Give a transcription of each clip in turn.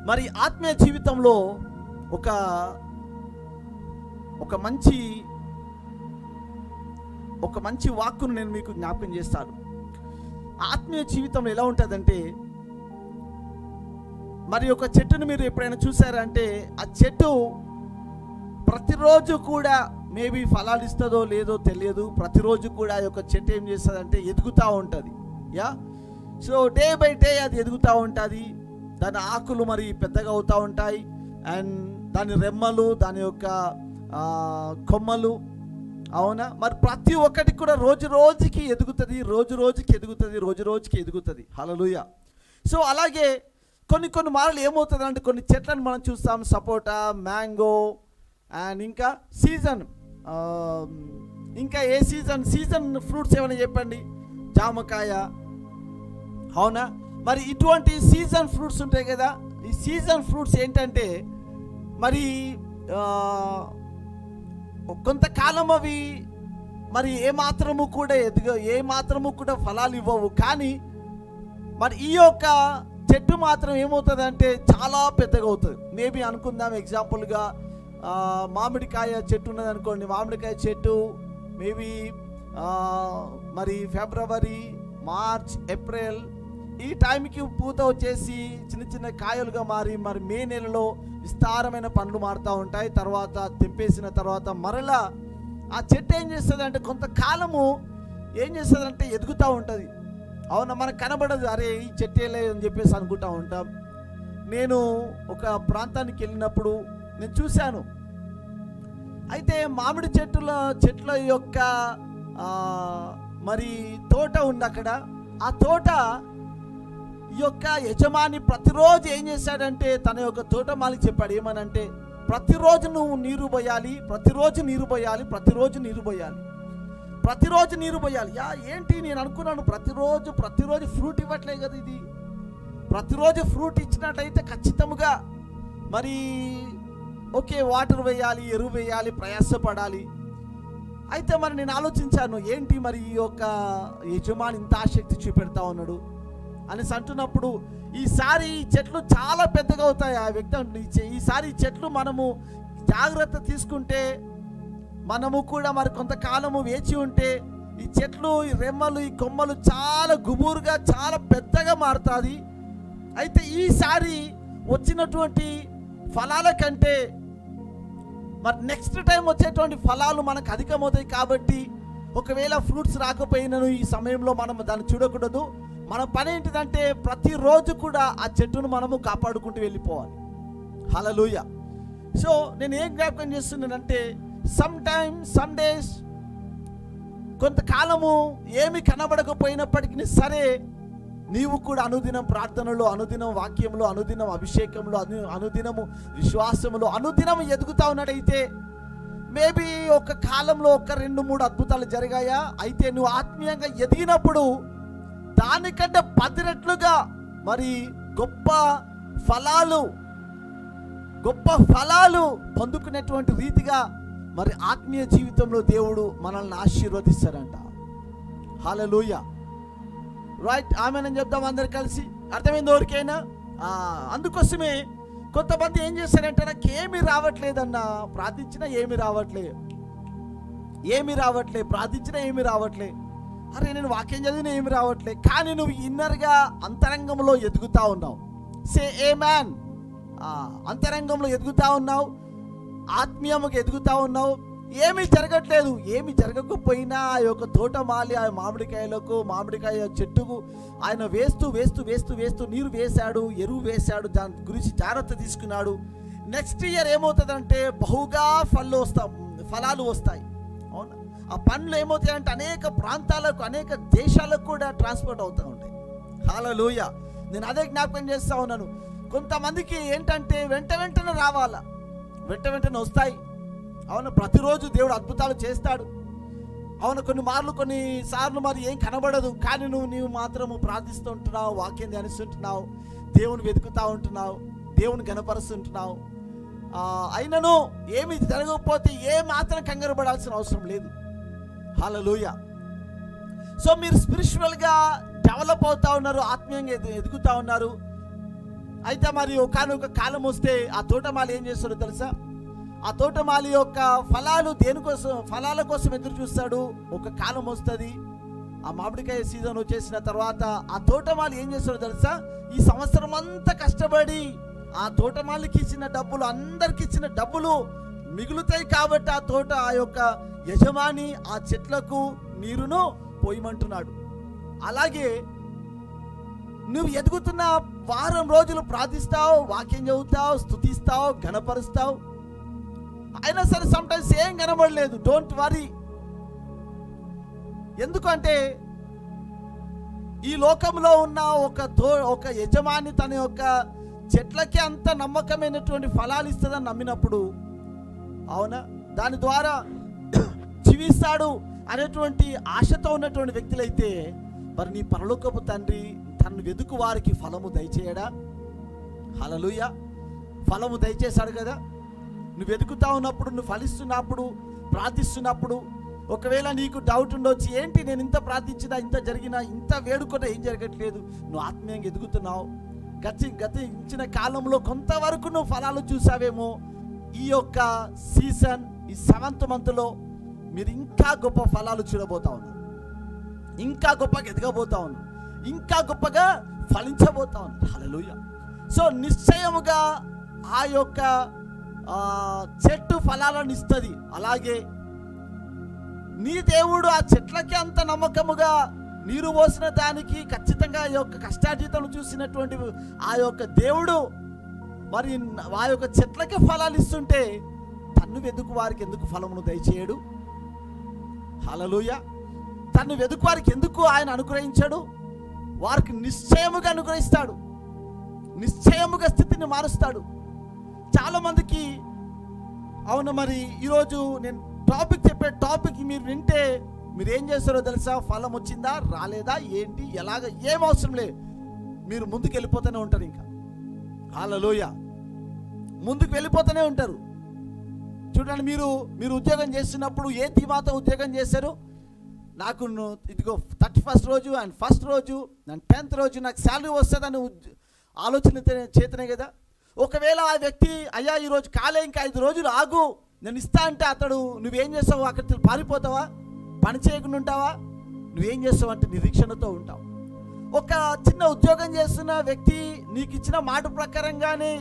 మరి ఆత్మీయ జీవితంలో ఒక మంచి వాక్కును నేను మీకు జ్ఞాపకం చేస్తాను. ఆత్మీయ జీవితంలో ఎలా ఉంటుందంటే, మరి ఒక చెట్టును మీరు ఎప్పుడైనా చూసారంటే ఆ చెట్టు ప్రతిరోజు కూడా మేబీ ఫలాలు ఇస్తుందో లేదో తెలియదు. ప్రతిరోజు కూడా ఆ యొక్క చెట్టు ఏం చేస్తుందంటే ఎదుగుతూ ఉంటుంది. సో డే బై డే అది ఎదుగుతూ ఉంటుంది. దాని ఆకులు మరి పెద్దగా అవుతూ ఉంటాయి, అండ్ దాని రెమ్మలు, దాని యొక్క కొమ్మలు, అవునా, మరి ప్రతి ఒక్కటి కూడా రోజు రోజుకి ఎదుగుతుంది. హల్లెలూయా. సో అలాగే కొన్ని మార్లు ఏమవుతుంది అంటే, కొన్ని చెట్లను మనం చూస్తాం, సపోటా, మ్యాంగో, అండ్ ఇంకా సీజన్, ఇంకా ఏ సీజన్ ఫ్రూట్స్ ఏమైనా చెప్పండి, జామకాయ, అవునా. మరి ఇటువంటి సీజన్ ఫ్రూట్స్ ఉంటాయి కదా. ఈ సీజన్ ఫ్రూట్స్ ఏంటంటే మరి కొంతకాలం అవి మరి ఏమాత్రము కూడా ఫలాలు ఇవ్వవు. కానీ మరి ఈ యొక్క చెట్టు మాత్రం ఏమవుతుంది అంటే చాలా పెద్దగా అవుతుంది. మేబీ అనుకుందాం, ఎగ్జాంపుల్గా మామిడికాయ చెట్టు ఉన్నది అనుకోండి. మామిడికాయ చెట్టు మేబీ మరి ఫిబ్రవరి, మార్చ్, ఏప్రిల్ ఈ టైంకి పూత వచ్చేసి చిన్న చిన్న కాయలుగా మారి మరి మే నెలలో విస్తారమైన పండ్లు మారుతూ ఉంటాయి. తర్వాత తెంపేసిన తర్వాత మరలా ఆ చెట్టు ఏం చేస్తుంది అంటే కొంతకాలము ఏం చేస్తుంది అంటే ఎదుగుతూ ఉంటుంది. అవునా, మనకు కనబడదు, అరే ఈ చెట్టు అని చెప్పేసి అనుకుంటూ ఉంటాం. నేను ఒక ప్రాంతానికి వెళ్ళినప్పుడు నేను చూశాను. అయితే మామిడి చెట్ల యొక్క మరి తోట ఉంది అక్కడ. ఆ తోట యొక్క యజమాని ప్రతిరోజు ఏం చేశాడంటే తన యొక్క తోటమాలికి చెప్పాడు, ఏమనంటే ప్రతిరోజు నువ్వు నీరు పోయాలి, ప్రతిరోజు నీరు పోయాలి. ఏంటి నేను అనుకున్నాను, ప్రతిరోజు ఫ్రూట్ ఇవ్వట్లే కదా ఇది. ప్రతిరోజు ఫ్రూట్ ఇచ్చినట్లయితే ఖచ్చితంగా మరి ఓకే, వాటర్ వేయాలి, ఎరువు వేయాలి, ప్రయాసపడాలి. అయితే మరి నేను ఆలోచించాను, ఏంటి మరి ఈ యొక్క యజమాని ఇంత ఆసక్తి చూపెడతా ఉన్నాడు అనేసి అంటున్నప్పుడు, ఈసారి ఈ చెట్లు చాలా పెద్దగా అవుతాయి. ఆ వ్యక్తి ఈసారి ఈ చెట్లు మనము జాగ్రత్త తీసుకుంటే, మనము కూడా మరి కొంతకాలము వేచి ఉంటే ఈ చెట్లు, ఈ రెమ్మలు, ఈ కొమ్మలు చాలా గుబురుగా చాలా పెద్దగా మారుతుంది. అయితే ఈసారి వచ్చినటువంటి ఫలాల కంటే మరి నెక్స్ట్ టైం వచ్చేటువంటి ఫలాలు మనకు అధికమవుతాయి. కాబట్టి ఒకవేళ ఫ్రూట్స్ రాకపోయినను ఈ సమయంలో మనం దాన్ని చూడకూడదు. మన పని ఏంటిదంటే ప్రతిరోజు కూడా ఆ చెట్టును మనము కాపాడుకుంటూ వెళ్ళిపోవాలి. హల్లెలూయా. సో నేను ఏం జ్ఞాపకం చేస్తున్నానంటే, సమ్ డేస్ కొంతకాలము ఏమి కనబడకపోయినప్పటికీ సరే, నీవు కూడా అనుదినం ప్రార్థనలో, అనుదినం వాక్యంలో, అనుదినం అభిషేకంలో, అనుదినము విశ్వాసములో, అనుదినం ఎదుగుతా ఉన్నట్టయితే మేబీ ఒక కాలంలో 1-2-3 అద్భుతాలు జరిగాయా. అయితే నువ్వు ఆత్మీయంగా ఎదిగినప్పుడు దానికంటే 10 రెట్లుగా మరి గొప్ప ఫలాలు పొందుకునేటువంటి రీతిగా మరి ఆత్మీయ జీవితంలో దేవుడు మనల్ని ఆశీర్వదిస్తారంట. హల్లెలూయా. రైట్, ఆమేన్ చెప్దాం అందరు కలిసి. అర్థమైంది ఎవరికైనా? అందుకోసమే కొంతమంది ఏం చేస్తారంటే, నాకు ఏమీ రావట్లేదన్నా, ప్రార్థించినా ఏమీ రావట్లే, ప్రార్థించినా ఏమీ రావట్లే, అరే నేను వాక్యం చదివినా ఏమి రావట్లే. కానీ నువ్వు ఇన్నర్గా అంతరంగంలో ఎదుగుతూ ఉన్నావు. సే ఆమేన్. అంతరంగంలో ఎదుగుతూ ఉన్నావు, ఆత్మీయముగా ఎదుగుతూ ఉన్నావు. ఏమీ జరగట్లేదు. ఏమి జరగకపోయినా ఆ యొక్క తోటమాలి ఆ మామిడికాయ చెట్టుకు ఆయన వేస్తూ నీరు వేశాడు, ఎరువు వేశాడు, దాని గురించి జాగ్రత్త తీసుకున్నాడు. నెక్స్ట్ ఇయర్ ఏమవుతుందంటే బహుగా ఫలాలు వస్తాయి. అవునా, ఆ పండ్లు ఏమవుతాయంటే అనేక ప్రాంతాలకు, అనేక దేశాలకు కూడా ట్రాన్స్పోర్ట్ అవుతూ ఉంటాయి. హల్లెలూయా. నేను అదే జ్ఞాపకం చేస్తూ ఉన్నాను. కొంతమందికి ఏంటంటే వెంటనే రావాలా, వెంటనే వస్తాయి. అవును, ప్రతిరోజు దేవుడు అద్భుతాలు చేస్తాడు. అవును, కొన్నిసార్లు మరి ఏం కనబడదు. కానీ నీవు మాత్రము ప్రార్థిస్తూ ఉంటున్నావు, వాక్యం ధ్యానిస్తుంటున్నావు, దేవుని వెతుకుతూ ఉంటున్నావు, దేవుని గణపరుస్తుంటున్నావు. అయినను ఏమి జరగకపోతే ఏ మాత్రం కంగారు పడాల్సిన అవసరం లేదు. హల్లెలూయా. సో మీరు స్పిరిచువల్గా డెవలప్ అవుతూ ఉన్నారు, ఆత్మీయంగా ఎదుగుతూ ఉన్నారు. అయితే మరి ఒకనొక కాలం వస్తే ఆ తోటమాలి ఏం చేస్తాడో తెలుసా? ఆ తోటమాలి యొక్క ఫలాల కోసం ఎదురు చూస్తాడు. ఒక కాలం వస్తుంది, ఆ మామిడికాయ సీజన్ వచ్చేసిన తర్వాత ఆ తోటమాలి ఏం చేస్తాడో తెలుసా? ఈ సంవత్సరం అంతా కష్టపడి ఆ తోటమాలికి ఇచ్చిన డబ్బులు, అందరికి ఇచ్చిన డబ్బులు మిగులుతాయి కాబట్టి ఆ యొక్క యజమాని ఆ చెట్లకు నీరును పోయమంటున్నాడు. అలాగే నువ్వు ఎదుగుతున్న వారం రోజులు ప్రార్థిస్తావు, వాక్యం చదువుతావు, స్తుతిస్తావు, ఘనపరుస్తావు, అయినా సరే సమ్టైమ్స్ ఏం కనబడలేదు. Don't worry. ఎందుకంటే ఈ లోకంలో ఉన్న ఒక యజమాని తన యొక్క చెట్లకి అంత నమ్మకమైనటువంటి ఫలాలు ఇస్తుందని నమ్మినప్పుడు, అవునా, దాని ద్వారా జీవిస్తాడు అనేటువంటి ఆశతో ఉన్నటువంటి వ్యక్తులైతే మరి నీ పరలోకపు తండ్రి తను వెదుకు వారికి ఫలము దయచేయడా? హల్లెలూయా. ఫలము దయచేశాడు కదా. నువ్వు వెతుకుతా ఉన్నప్పుడు, నువ్వు ఫలిస్తున్నప్పుడు, ప్రార్థిస్తున్నప్పుడు, ఒకవేళ నీకు డౌట్ ఉండొచ్చు, ఏంటి నేను ఇంత ప్రార్థించినా, ఇంత జరిగినా, ఇంత వేడుకున్నా ఏం జరగట్లేదు. నువ్వు ఆత్మీయంగా ఎదుగుతున్నావు. గతించిన కాలంలో కొంతవరకు నువ్వు ఫలాలు చూసావేమో. ఈ యొక్క సీజన్, ఈ 7th monthలో మీరు ఇంకా గొప్ప ఫలాలు చూడబోతా ఉన్నారు, ఇంకా గొప్పగా ఎదగబోతా ఉన్నారు, ఇంకా గొప్పగా ఫలించబోతా ఉన్నారు. హల్లెలూయా. సో నిశ్చయముగా ఆ యొక్క చెట్టు ఫలాలను ఇస్తుంది. అలాగే నీ దేవుడు ఆ చెట్లకి అంత నమ్మకముగా నీరు పోసిన దానికి ఖచ్చితంగా ఈ యొక్క కష్టార్జితం చూసినటువంటి ఆ యొక్క దేవుడు మరి ఆ యొక్క చెట్లకి ఫలాలు ఇస్తుంటే తన్ను వెదుకు వారికి ఎందుకు ఫలమును దయచేయడు? హల్లెలూయా. తన్ను వెదుకు వారికి ఎందుకు ఆయన అనుగ్రహించాడు? వారికి నిశ్చయముగా అనుగ్రహిస్తాడు, నిశ్చయముగా స్థితిని మారుస్తాడు. చాలామందికి అవును, మరి ఈరోజు నేను చెప్పే టాపిక్ మీరు వింటే మీరు ఏం చేస్తారో తెలుసా? ఫలం వచ్చిందా, రాలేదా, ఏంటి, ఎలాగ, ఏం అవసరం లేదు, మీరు ముందుకు వెళ్ళిపోతూనే ఉంటారు. ఇంకా హల్లెలూయా, ముందుకు వెళ్ళిపోతూనే ఉంటారు. చూడండి, మీరు ఉద్యోగం చేస్తున్నప్పుడు ఏ ధీమాతో ఉద్యోగం చేశారు? నాకు ఇదిగో 31st రోజు అండ్ 1st రోజు అండ్ 10th రోజు నాకు శాలరీ వస్తుందని ఆలోచన చేతనే కదా. ఒకవేళ ఆ వ్యక్తి అయ్యా ఈరోజు కాలే, ఇంకా 5 రోజులు ఆగు నేను ఇస్తా అంటే అతడు నువ్వేం చేస్తావు? అక్కడికి పారిపోతావా? పని చేయకుండా ఉంటావా? నువ్వేం చేస్తావు అంటే నిరీక్షణతో ఉంటావు. ఒక చిన్న ఉద్యోగం చేస్తున్న వ్యక్తి నీకు ఇచ్చిన మాట ప్రకారంగానే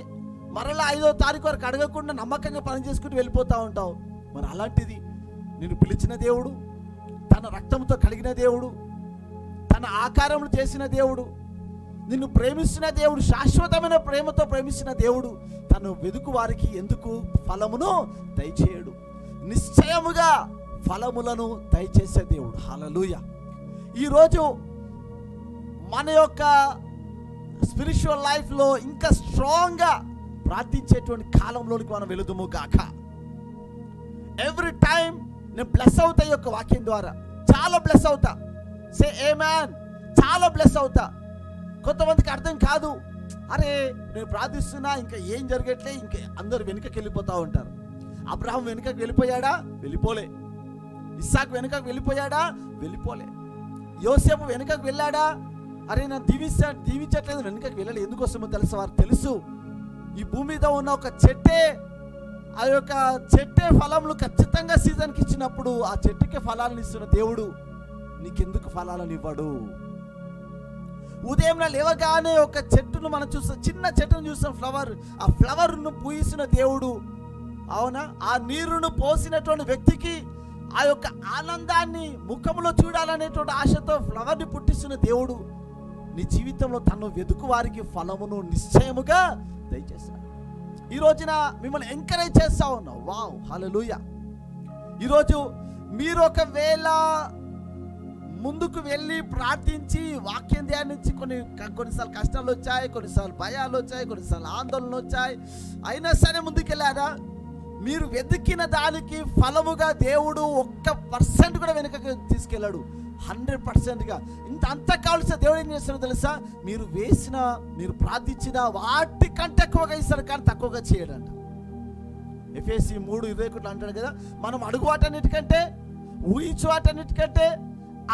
మరలా 5వ తారీఖు వరకు అడగకుండా నమ్మకంగా పని చేసుకుంటూ వెళ్ళిపోతూ ఉంటావు. మరి అలాంటిది నిన్ను పిలిచిన దేవుడు, తన రక్తంతో కలిగిన దేవుడు, తన ఆకారములు చేసిన దేవుడు, నిన్ను ప్రేమిస్తున్న దేవుడు, శాశ్వతమైన ప్రేమతో ప్రేమిస్తున్న దేవుడు తను వెదుకు వారికి ఎందుకు ఫలమును దయచేయడు? నిశ్చయముగా ఫలములను దయచేసే దేవుడు. హల్లెలూయా. ఈరోజు మన యొక్క స్పిరిచువల్ లైఫ్లో ఇంకా స్ట్రాంగ్గా ప్రార్థించేటువంటి కాలంలోనికి మనం వెళుదుము గాక. ఎవ్రీ టైం నేను బ్లెస్ అవుతా ఈ యొక్క వాక్యం ద్వారా, చాలా బ్లెస్ అవుతా. సే ఆమేన్. చాలా బ్లెస్ అవుతా. కొంతమందికి అర్థం కాదు, అరే నేను ప్రార్థిస్తున్నా ఇంకా ఏం జరగట్లే, ఇంకా అందరు వెనుకకి వెళ్ళిపోతూ ఉంటారు. అబ్రహాం వెనుకకు వెళ్ళిపోయాడా? వెళ్ళిపోలే. ఇస్సాకు వెనుకకు వెళ్ళిపోయాడా? వెళ్ళిపోలే. యోసేపు వెనుకకు వెళ్ళాడా? అరే నేను దీవించట్లేదు, వెనుకకు వెళ్ళాలి. ఎందుకోసమో తెలుసు, వారు తెలుసు ఈ భూమి మీద ఉన్న ఒక చెట్టే, ఆ యొక్క చెట్టే ఫలములు ఖచ్చితంగా సీజన్కి ఇచ్చినప్పుడు ఆ చెట్టుకే ఫలాలను ఇస్తున్న దేవుడు నీకెందుకు ఫలాలను ఇవ్వడు? ఉదయం లేవగానే ఒక చెట్టును మనం చూస్తాం, చిన్న చెట్టును చూస్తాం, ఫ్లవర్. ఆ ఫ్లవర్ను పూయిస్తున్న దేవుడు, అవునా, ఆ నీరును పోసినటువంటి వ్యక్తికి ఆ యొక్క ఆనందాన్ని ముఖంలో చూడాలనేటువంటి ఆశతో ఫ్లవర్ని పుట్టిస్తున్న దేవుడు నీ జీవితంలో తను వెతుకు వారికి ఫలమును నిశ్చయముగా దయచేస్తాడు. ఈ రోజున మిమ్మల్ని ఎంకరేజ్ చేస్తా ఉన్నాం. వావ్, హల్లెలూయా. ఈరోజు మీరు ఒకవేళ ముందుకు వెళ్ళి ప్రార్థించి వాక్యం ధ్యానించి కొన్నిసార్లు కష్టాలు వచ్చాయి, కొన్నిసార్లు భయాలు వచ్చాయి, కొన్నిసార్లు ఆందోళనలు వచ్చాయి, అయినా సరే ముందుకెళ్ళారా? మీరు వెతికిన దానికి ఫలముగా దేవుడు 1% కూడా వెనుకకు తీసుకెళ్ళాడు. 100%గా అంత కావాల్సిన దేవుడు ఏం చేస్తాడో తెలుసా? మీరు ప్రార్థించిన వాటికంటే ఎక్కువగా ఇస్తాడు, కానీ తక్కువగా చేయడంట. ఎఫెసీ 3:21 అంటాడు కదా, మనం అడుగు వాటన్నిటికంటే, ఊహించు వాటన్నిటికంటే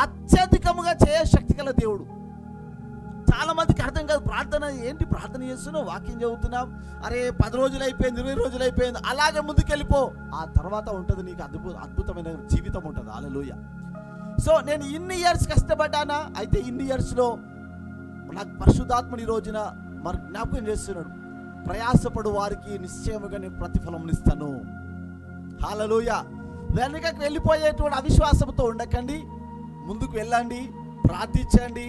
అత్యధికముగా చేయ శక్తి గల దేవుడు. చాలా మందికి అర్థం కాదు. ప్రార్థన ఏంటి, ప్రార్థన చేస్తున్నావు, వాక్యం చదువుతున్నాం, అరే 10 రోజులు అయిపోయింది, 20 రోజులు అయిపోయింది, అలాగే ముందుకెళ్ళిపో. ఆ తర్వాత ఉంటుంది నీకు అద్భుతమైన జీవితం ఉంటుంది. హల్లెలూయా. సో నేను ఇన్ని ఇయర్స్ కష్టపడ్డానా, అయితే ఇన్ని ఇయర్స్లో నాకు పరిశుద్ధాత్ముని ఈ రోజున మరి జ్ఞాపకం చేస్తున్నాడు, ప్రయాసపడు వారికి నిశ్చయముగా నేను ప్రతిఫలం ఇస్తాను. హల్లెలూయా. వెనకకి వెళ్ళిపోయేటువంటి అవిశ్వాసంతో ఉండకండి, ముందుకు వెళ్ళండి, ప్రార్థించండి.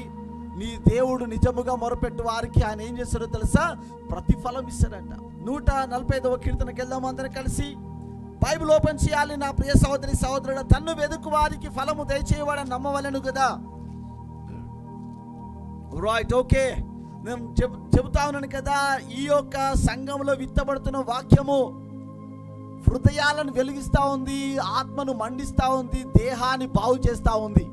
నీ దేవుడు నిజముగా మొరపెట్టు వారికి ఆయన ఏం చేస్తాడో తెలుసా, ప్రతిఫలం ఇస్తాడంట. 145వ కీర్తనకి వెళ్దాం అందరం కలిసి. బైబిల్ ఓపెన్ చేయాలి నా ప్రియ సహోదరి సహోదరుడు. తన్ను వెదుకు వారికి ఫలము దయచేయవాడని నమ్మవలెను కదా. Right, okay. నేను చెబుతా ఉన్నాను కదా, ఈ యొక్క సంఘంలో విత్తబడుతున్న వాక్యము హృదయాలను వెలిగిస్తూ ఉంది, ఆత్మను మండిస్తూ ఉంది, దేహాన్ని బాగు చేస్తూ ఉంది.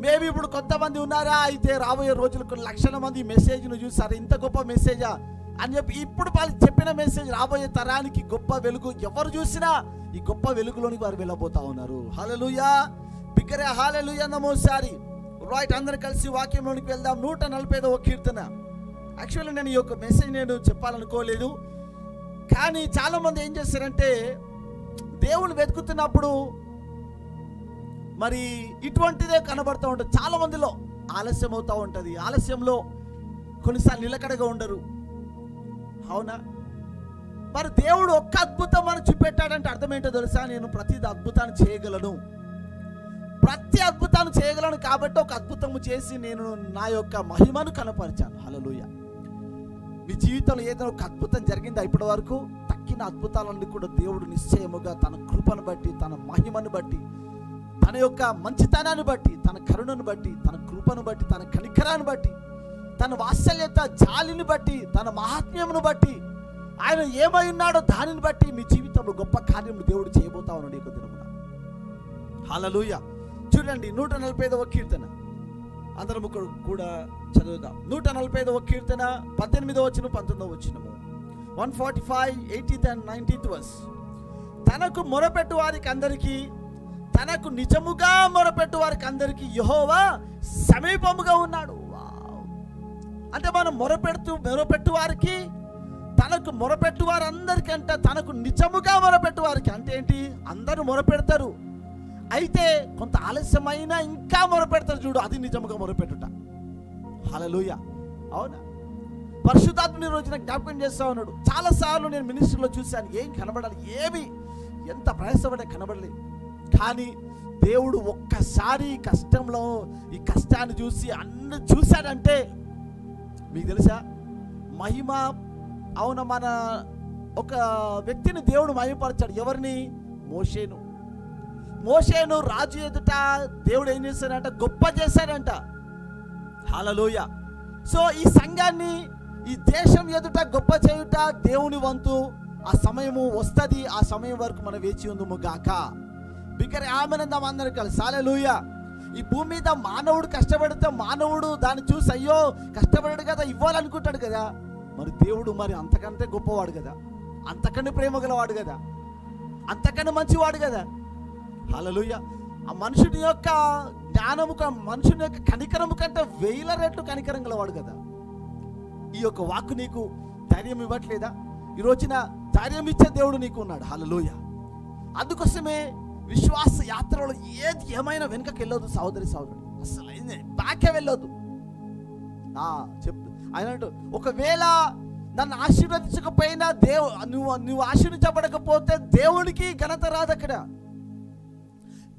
మేబీ ఇప్పుడు కొంతమంది ఉన్నారా, అయితే రాబోయే రోజులకు లక్షల మంది మెసేజ్ను చూసారు, ఇంత గొప్ప మెసేజా అని చెప్పి. ఇప్పుడు వాళ్ళు చెప్పిన మెసేజ్ రాబోయే తరానికి గొప్ప వెలుగు. ఎవరు చూసినా ఈ గొప్ప వెలుగులోనికి వారు వెళ్ళబోతా ఉన్నారు. హల్లెలూయా, బిగ్గరగా హల్లెలూయా నమోసారి. రైట్, అందరు కలిసి వాక్యంలోనికి వెళ్దాం. 145వ కీర్తన. యాక్చువల్లీ నేను ఈ యొక్క మెసేజ్ నేను చెప్పాలనుకోలేదు, కానీ చాలామంది ఏం చేస్తారంటే దేవుని వెతుకుతున్నప్పుడు మరి ఇటువంటిదే కనబడుతూ ఉంటుంది. చాలా మందిలో ఆలస్యం అవుతూ ఉంటుంది, ఆలస్యంలో కొన్నిసార్లు నిలకడగా ఉండరు. అవునా? మరి దేవుడు ఒక్క అద్భుతం మనం చూపెట్టాడంటే అర్థం ఏంటో తెలుసా, నేను ప్రతి అద్భుతాన్ని చేయగలను, ప్రతి అద్భుతాన్ని చేయగలను కాబట్టి ఒక అద్భుతము చేసి నేను నా యొక్క మహిమను కనపరిచాను. హల్లెలూయా. నీ జీవితంలో ఏదైనా ఒక అద్భుతం జరిగిందా ఇప్పటి వరకు? తక్కిన అద్భుతాలన్నీ కూడా దేవుడు నిశ్చయముగా తన కృపను బట్టి, తన మహిమను బట్టి, తన యొక్క మంచితనాన్ని బట్టి, తన కరుణను బట్టి, తన కృపను బట్టి, తన కనికరాన్ని బట్టి, తన వాత్సల్యత జాలిని బట్టి, తన మహాత్మ్యమును బట్టి, ఆయన ఏమై ఉన్నాడో దానిని బట్టి మీ జీవితంలో గొప్ప కార్యములు దేవుడు చేయబోతా ఉన్నాడు ఈ దినమున. హల్లెలూయా. చూడండి 145వ కీర్తన అందరం కూడా చదువుదాం. 145వ కీర్తన 18వ వచనం 19వ వచనము. 145, 18th and 19th verse. తనకు మొరపెట్టు వారికి అందరికీ, తనకు నిజముగా మొరపెట్టు వారికి అందరికీ యెహోవా సమీపముగా ఉన్నాడు. అంటే మనం మొరపెట్టు వారికి, తనకు మొరపెట్టు వారందరికీ అంట, తనకు నిజముగా మొరపెట్టు వారికి అంటే ఏంటి? అందరూ మొరపెడతారు, అయితే కొంత ఆలస్యమైనా ఇంకా మొరపెడతారు చూడు, అది నిజముగా మొరపెట్టుట. హల్లెలూయా. అవునా? పరిశుద్ధాత్మని రోజున జ్ఞాపకం చేస్తా ఉన్నాడు. చాలాసార్లు నేను మినిస్ట్రీలో చూశాను, ఏం కనబడాలి, ఏమి ఎంత ప్రయాసపడే కనబడలేదు. కానీ దేవుడు ఒక్కసారి కష్టంలో ఈ కష్టాన్ని చూసి అన్ని చూశాడంటే మీకు తెలుసా మహిమ. అవున, మన ఒక వ్యక్తిని దేవుడు మహిమపరచాడు. ఎవరిని? మోషేను రాజు ఎదుట దేవుడు ఏం చేశాడంట? గొప్ప చేశాడంట. హల్లెలూయా. సో ఈ సంఘాన్ని ఈ దేశం ఎదుట గొప్ప చేయుట దేవుని వంతు. ఆ సమయము వస్తుంది, ఆ సమయం వరకు మనం వేచి ఉందుము గాక. బిగ్గర ఆమేనందాం అందరూ కలిసి. హల్లెలూయా. ఈ భూమి మీద మానవుడు కష్టపడితే మానవుడు దాన్ని చూసి అయ్యో కష్టపడాడు కదా, ఇవ్వాలనుకుంటాడు కదా. మరి దేవుడు మరి అంతకంటే గొప్పవాడు కదా, అంతకంటే ప్రేమ గలవాడు కదా, అంతకంటే మంచివాడు కదా. హల్లెలూయా. ఆ మనుషుని యొక్క జ్ఞానము, మనుషుని యొక్క కనికరము కంటే 1000 రెట్లు కనికరం గలవాడు కదా. ఈ యొక్క వాక్కు నీకు ధైర్యం ఇవ్వట్లేదా? ఈ రోజున ధైర్యం ఇచ్చే దేవుడు నీకు ఉన్నాడు. హల్లెలూయా. అందుకోసమే విశ్వాస యాత్రలో ఏది ఏమైనా వెనుకకి వెళ్ళొద్దు సహోదరి సహోదరుడు, అసలు బాకే వెళ్ళొద్దు. చెప్తూ ఆయన అంటూ, ఒకవేళ నన్ను ఆశీర్వదించకపోయినా నువ్వు ఆశీర్వదించబడకపోతే దేవునికి ఘనత రాదు అక్కడ,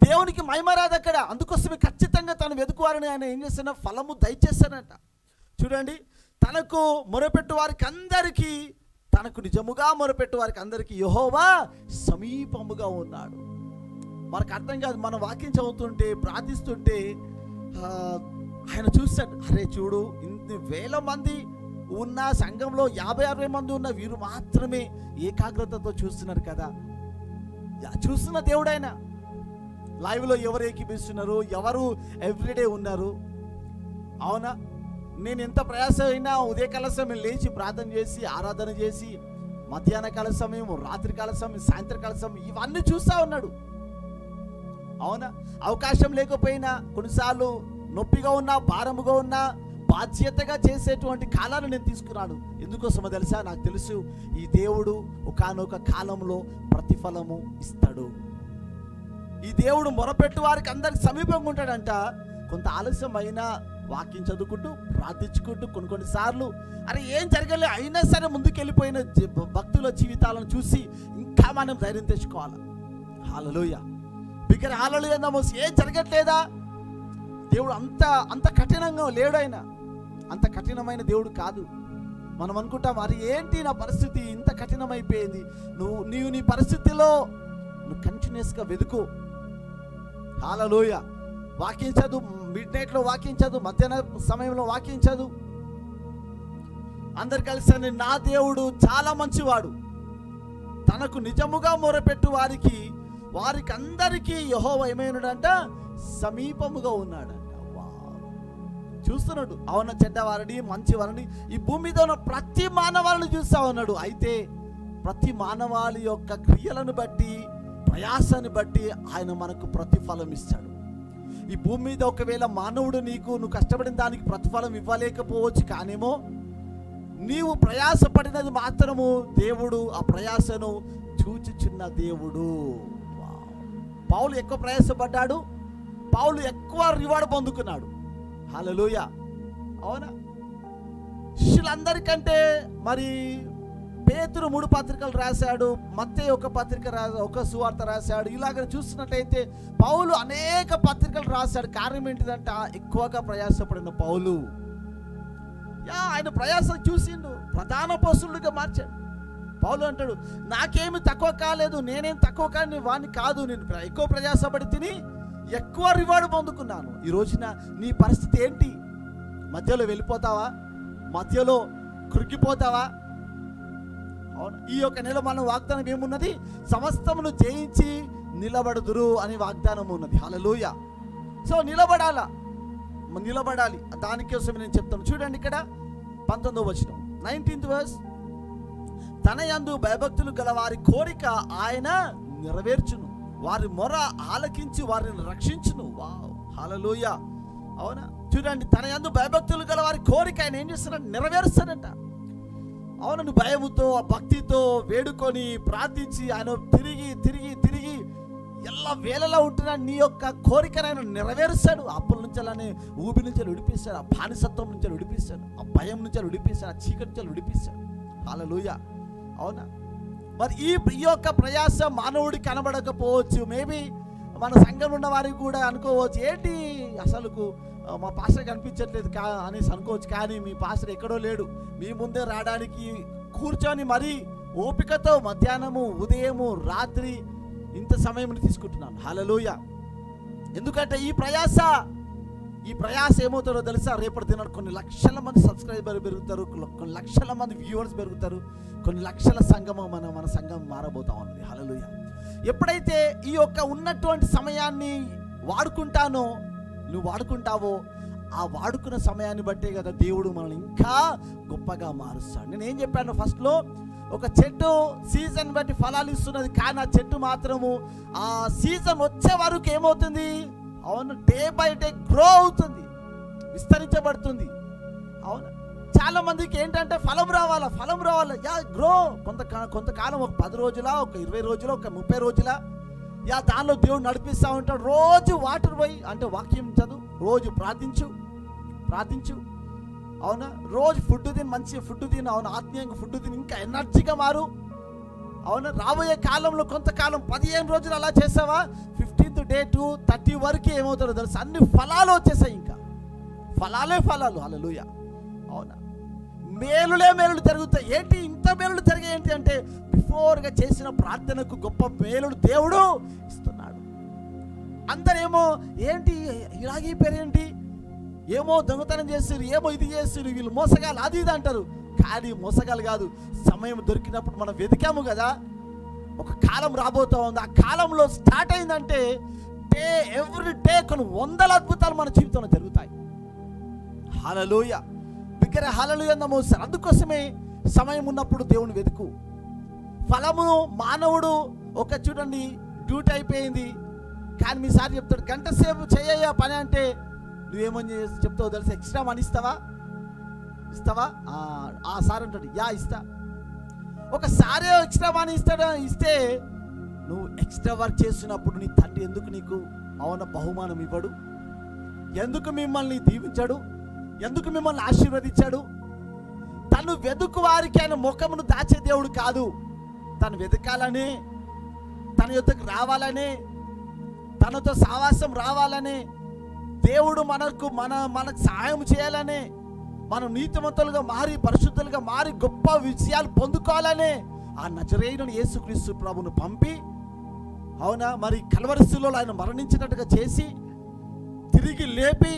దేవునికి మహిమ రాదు అక్కడ. అందుకోసమే ఖచ్చితంగా తను వెతుకువారని ఆయన ఏం చేస్తున్నా ఫలము దయచేస్తానంట. చూడండి, తనకు మొరపెట్టు వారికి అందరికీ, తనకు నిజముగా మొరపెట్టు వారికి అందరికీ యెహోవా సమీపముగా ఉన్నాడు. మనకు అర్థం కాదు, మనం వాక్యం చదువుతుంటే ప్రార్థిస్తుంటే ఆయన చూస్తాడు, అరే చూడు ఇన్ని 1000 మంది ఉన్న సంఘంలో 50-60 మంది ఉన్న వీరు మాత్రమే ఏకాగ్రతతో చూస్తున్నారు కదా. చూస్తున్న దేవుడైనా లైవ్లో ఎవరు ఏకీపిస్తున్నారు, ఎవరు ఎవ్రీడే ఉన్నారు. అవునా? నేను ఎంత ప్రయాస అయినా ఉదయకాల సమయం లేచి ప్రార్థన చేసి ఆరాధన చేసి మధ్యాహ్న కాల సమయం, రాత్రికాల సమయం, సాయంత్రకాల సమయం ఇవన్నీ చూస్తూ ఉన్నాడు. అవునా? అవకాశం లేకపోయినా, కొన్నిసార్లు నొప్పిగా ఉన్నా, భారముగా ఉన్నా, బాధ్యతగా చేసేటువంటి కాలాన్ని నేను తీసుకున్నాను. ఎందుకోసమో తెలుసా? నాకు తెలుసు ఈ దేవుడు ఒకానొక కాలంలో ప్రతిఫలము ఇస్తాడు. ఈ దేవుడు మొరపెట్టు వారికి అందరికి సమీపంగా ఉంటాడంట. కొంత ఆలస్యం అయినా వాక్యం చదువుకుంటూ ప్రార్థించుకుంటూ కొన్నిసార్లు అరే ఏం జరగలే అయినా సరే ముందుకెళ్ళిపోయిన భక్తుల జీవితాలను చూసి ఇంకా మనం ధైర్యం తెచ్చుకోవాలి. హల్లెలూయా, బిగ్గర హల్లెలూయా. ఏం జరగట్లేదా? దేవుడు అంత కఠినంగా లేడు. ఆయన అంత కఠినమైన దేవుడు కాదు. మనం అనుకుంటాం అరే ఏంటి నా పరిస్థితి ఇంత కఠినమైపోయింది. నీవు నీ పరిస్థితిలో నువ్వు కంటిన్యూస్గా వెతుకు. హల్లెలూయా. వాక్యం చదువు, మిడ్ నైట్లో వాక్యం చదువు, మధ్యాహ్న సమయంలో వాక్యం చదువు. అందరు కలిసి నా దేవుడు చాలా మంచివాడు, తనకు నిజముగా మొరపెట్టు వారికి అందరికీ యెహోవా ఏమైనాడంట? సమీపముగా ఉన్నాడంట. చూస్తున్నాడు అవున చెడ్డవారిని మంచివారిని ఈ భూమి మీద ఉన్న ప్రతి మానవాళిని చూస్తా ఉన్నాడు. అయితే ప్రతి మానవాళి యొక్క క్రియలను బట్టి ప్రయాసాన్ని బట్టి ఆయన మనకు ప్రతిఫలం ఇస్తాడు. ఈ భూమి మీద ఒకవేళ మానవుడు నువ్వు కష్టపడిన దానికి ప్రతిఫలం ఇవ్వలేకపోవచ్చు, కానేమో నీవు ప్రయాసపడినది మాత్రము దేవుడు ఆ ప్రయాసను చూచుచున్న దేవుడు. పౌలు ఎక్కువ ప్రయాసపడ్డాడు, పౌలు ఎక్కువ రివార్డ్ పొందుకున్నాడు. హల్లెలూయా, అవునా? శిష్యులందరికంటే మరి పేతురు 3 పత్రికలు రాశాడు, మత్తయి ఒక సువార్త రాశాడు. ఇలాగ చూస్తున్నట్లయితే పౌలు అనేక పత్రికలు రాశాడు. కారణం ఏంటిదంట? ఎక్కువగా ప్రయాసపడిన పౌలు ఆయన ప్రయాసం చూసిండు, ప్రధాన అపోస్తలుడిగా మార్చాడు. పౌలు అంటాడు నాకేమి తక్కువ కాలేదు, నేనేం తక్కువ కానీ వాడిని కాదు, నేను ఎక్కువ ప్రయాసపడి తిని ఎక్కువ రివార్డు పొందుకున్నాను. ఈ రోజున నీ పరిస్థితి ఏంటి? మధ్యలో వెళ్ళిపోతావా? మధ్యలో కృంగిపోతావా? ఈ యొక్క నెల మన వాగ్దానం ఏమున్నది? సమస్తమును జయించి నిలబడుదురు అని వాగ్దానం ఉన్నది. హల్లెలూయా. సో నిలబడాలి. దానికోసం నేను చెప్తాను. చూడండి ఇక్కడ 19వ వచనం, 19th verse. తన యందు భయభక్తులు గల వారి కోరిక ఆయన నెరవేర్చును, వారి మొర ఆలకించి వారిని రక్షించును. వావ్, హల్లెలూయా, అవునా? చూడండి, తన యందు భయభక్తులు గల వారి కోరిక ఆయన ఏం చేస్తాడంట? నెరవేరుస్తాడంట. అవును, నువ్వు భయముతో భక్తితో వేడుకొని ప్రార్థించి ఆయన తిరిగి తిరిగి తిరిగి ఎలా వేళలా ఉంటున్నా నీ యొక్క కోరికను ఆయన నెరవేరుస్తాడు. అప్పుల నుంచి అలానే ఊబి నుంచి విడిపిస్తాడు, ఆ బానిసత్వం నుంచి విడిపిస్తాడు, ఆ భయం నుంచి విడిపిస్తాడు, ఆ చీకటి నుంచి విడిపిస్తాడు. హల్లెలూయా, అవునా? మరి ఈ యొక్క ప్రయాస మానవుడికి కనబడకపోవచ్చు. మేబీ మన సంఘంలో ఉన్న వారికి కూడా అనుకోవచ్చు ఏంటి అసలుకు మా పాస్టర్ కనిపించట్లేదు అనేసి అనుకోవచ్చు. కానీ మీ పాస్టర్ ఎక్కడో లేడు, మీ ముందే రావడానికి కూర్చొని మరీ ఓపికతో మధ్యాహ్నము ఉదయము రాత్రి ఇంత సమయం తీసుకుంటున్నాను. హల్లెలూయా. ఎందుకంటే ఈ ప్రయాస ఏమవుతారో తెలుసా? రేపటి దినాడు కొన్ని లక్షల మంది సబ్స్క్రైబర్ పెరుగుతారు, కొన్ని లక్షల మంది వ్యూవర్స్ పెరుగుతారు, కొన్ని లక్షల సంఘం మన సంఘం మారబోతా ఉంది. హల్లెలూయా. ఎప్పుడైతే ఈ యొక్క ఉన్నటువంటి సమయాన్ని నువ్వు వాడుకుంటావో ఆ వాడుకున్న సమయాన్ని బట్టే కదా దేవుడు మనల్ని ఇంకా గొప్పగా మారుస్తాడు. నేనేం చెప్పాను ఫస్ట్లో, ఒక చెట్టు సీజన్ బట్టి ఫలాలు ఇస్తున్నది, కానీ ఆ చెట్టు మాత్రము ఆ సీజన్ వచ్చే వరకు ఏమవుతుంది? అవును, డే బై డే గ్రో అవుతుంది, విస్తరించబడుతుంది. అవును, చాలా మందికి ఏంటంటే ఫలం రావాలా గ్రో కొంతకాలం, ఒక 10 రోజుల, ఒక 20 రోజుల, ఒక 30 రోజుల దానిలో దేవుడు నడిపిస్తూ ఉంటాడు. రోజు వాటర్ పోయి అంటే వాక్యం చదువు, రోజు ప్రార్థించు, అవునా? రోజు ఫుడ్ తిని, మంచి ఫుడ్ తిని, అవును, ఆత్మీయంగా ఫుడ్ తిని ఇంకా ఎనర్జీగా మారు. అవునా? రాబోయే కాలంలో కొంతకాలం 15 రోజులు అలా చేసావా, 15th డే టు 30 వరకు ఏమవుతారో తెలుసు, అన్ని ఫలాలు వచ్చేసాయి. ఇంకా ఫలాలు. హల్లెలూయా, అవునా? మేలులు జరుగుతాయి. ఏంటి ఇంత మేలులు జరిగాయి ఏంటి అంటే బిఫోర్గా చేసిన ప్రార్థనకు గొప్ప మేలుడు దేవుడు ఇస్తున్నాడు. అందరేమో ఏంటి ఇలాగైపోయారేంటి, ఏమో దొంగతనం చేస్తారు, ఏమో ఇది చేస్తారు, వీళ్ళు మోసగాలు అది ఇది అంటారు. కానీ మోసగాలు కాదు, సమయం దొరికినప్పుడు మనం వెతికాము కదా. ఒక కాలం రాబోతా ఉంది, ఆ కాలంలో స్టార్ట్ అయిందంటే ఎవ్రీ డే కొన్ని 100 అద్భుతాలు మన జీవితంలో జరుగుతాయి. హల్లెలూయా, బిగ్గర హల్లెలూయా. అందుకోసమే సమయం ఉన్నప్పుడు దేవుని వెతుకు. ఫలము మానవుడు చూడండి, డ్యూటీ అయిపోయింది కానీ మీసారి చెప్తాడు గంట సేపు చేయయ్యా పని అంటే నువ్వేమని చెప్తావు తెలుసా? ఎక్స్ట్రా మనీ ఇస్తావా? ఇస్తావా? ఆ సార్ అంటాడు, యా ఇస్తా. ఒకసారి ఎక్స్ట్రా మనీ ఇస్తే నువ్వు ఎక్స్ట్రా వర్క్ చేసినప్పుడు నీ తండ్రి ఎందుకు నీకు బహుమానం ఇవ్వడు? ఎందుకు మిమ్మల్ని దీవించాడు? ఎందుకు మిమ్మల్ని ఆశీర్వదించాడు? తను వెతుకు వారికి ఆయన ముఖమును దాచే దేవుడు కాదు. తను వెతకాలని, తన యొద్దకు రావాలని, తనతో సావాసం రావాలని, దేవుడు మనకు సహాయం చేయాలని, మనం నీతిమంతులుగా మారి పరిశుద్ధులుగా మారి గొప్ప విజయాలు పొందుకోవాలని ఆ నజరేయుడైన యేసుక్రీస్తు ప్రభువును పంపి, మరి కల్వరిశిలువలో ఆయన మరణించినట్టుగా చేసి తిరిగి లేపి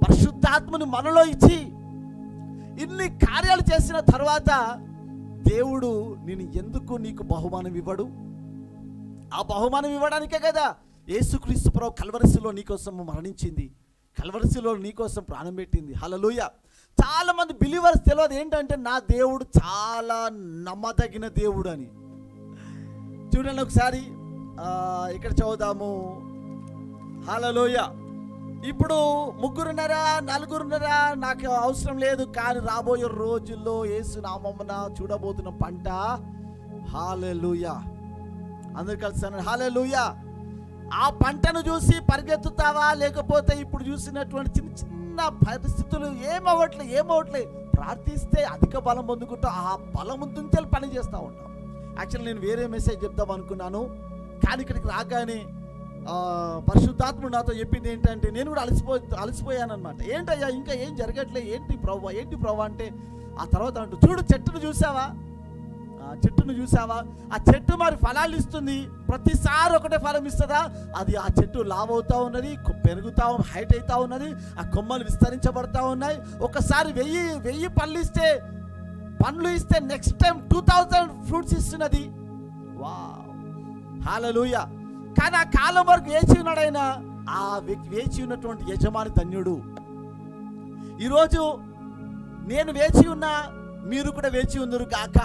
పరిశుద్ధాత్మని మనలో ఇచ్చి ఇన్ని కార్యాలు చేసిన తర్వాత దేవుడు ఎందుకు నీకు బహుమానం ఇవ్వడు? ఆ బహుమానం ఇవ్వడానికే కదా యేసుక్రీస్తు ప్రభు కల్వరిశిలువలో నీకోసం మరణించింది, కల్వరిశిలువలో నీకోసం ప్రాణం పెట్టింది. హల్లెలూయా. చాలా మంది బిలీవర్స్ తెలియదు ఏంటంటే నా దేవుడు చాలా నమ్మదగిన దేవుడు అని. చూడండి ఒకసారి ఇక్కడ చదువుదాము. హల్లెలూయా. ఇప్పుడు ముగ్గురున్నరా నలుగురున్నరా నాకు అవసరం లేదు, కానీ రాబోయే రోజుల్లో యేసు నామమున చూడబోతున్న పంట. హల్లెలూయా. అందరు కలిసి హల్లెలూయా. ఆ పంటను చూసి పరిగెత్తుతావా, లేకపోతే ఇప్పుడు చూసినటువంటి చిన్న చిన్న పరిస్థితులు ఏమవట్లే ప్రార్థిస్తే అధిక బలం పొందుకుంటావు, ఆ బలం నుంచి పని చేస్తూ ఉంటావు. యాక్చువల్లీ నేను వేరే మెసేజ్ చెప్దాం అనుకున్నాను, కానీ ఇక్కడికి రాగానే పరిశుద్ధాత్ముడు నాతో చెప్పింది ఏంటంటే, నేను కూడా అలసిపోయాను అనమాట. ఏంటయ్యా ఇంకా ఏం జరగట్లే, ఏంటి ప్రభు అంటే, ఆ తర్వాత అంటూ చూడు చెట్టును చూసావా, ఆ చెట్టు మరి ఫలాలు ఇస్తుంది, ప్రతిసారి ఒకటే ఫలం ఇస్తుందా? అది ఆ చెట్టు లావ్ అవుతా ఉన్నది, పెరుగుతా హైట్ అవుతా ఉన్నది, ఆ కొమ్మలు విస్తరించబడతా ఉన్నాయి. ఒకసారి 1000 పండ్లు ఇస్తే నెక్స్ట్ టైం 2000 ఫ్రూట్స్ ఇస్తున్నది. వావ్, హల్లెలూయా. కానీ ఆ కాలం వరకు వేచి ఉన్నాడైనా ఆ వ్యక్తి, వేచి ఉన్నటువంటి యజమాని ధన్యుడు. ఈరోజు నేను వేచి ఉన్నా, మీరు కూడా వేచి ఉందరు కాక.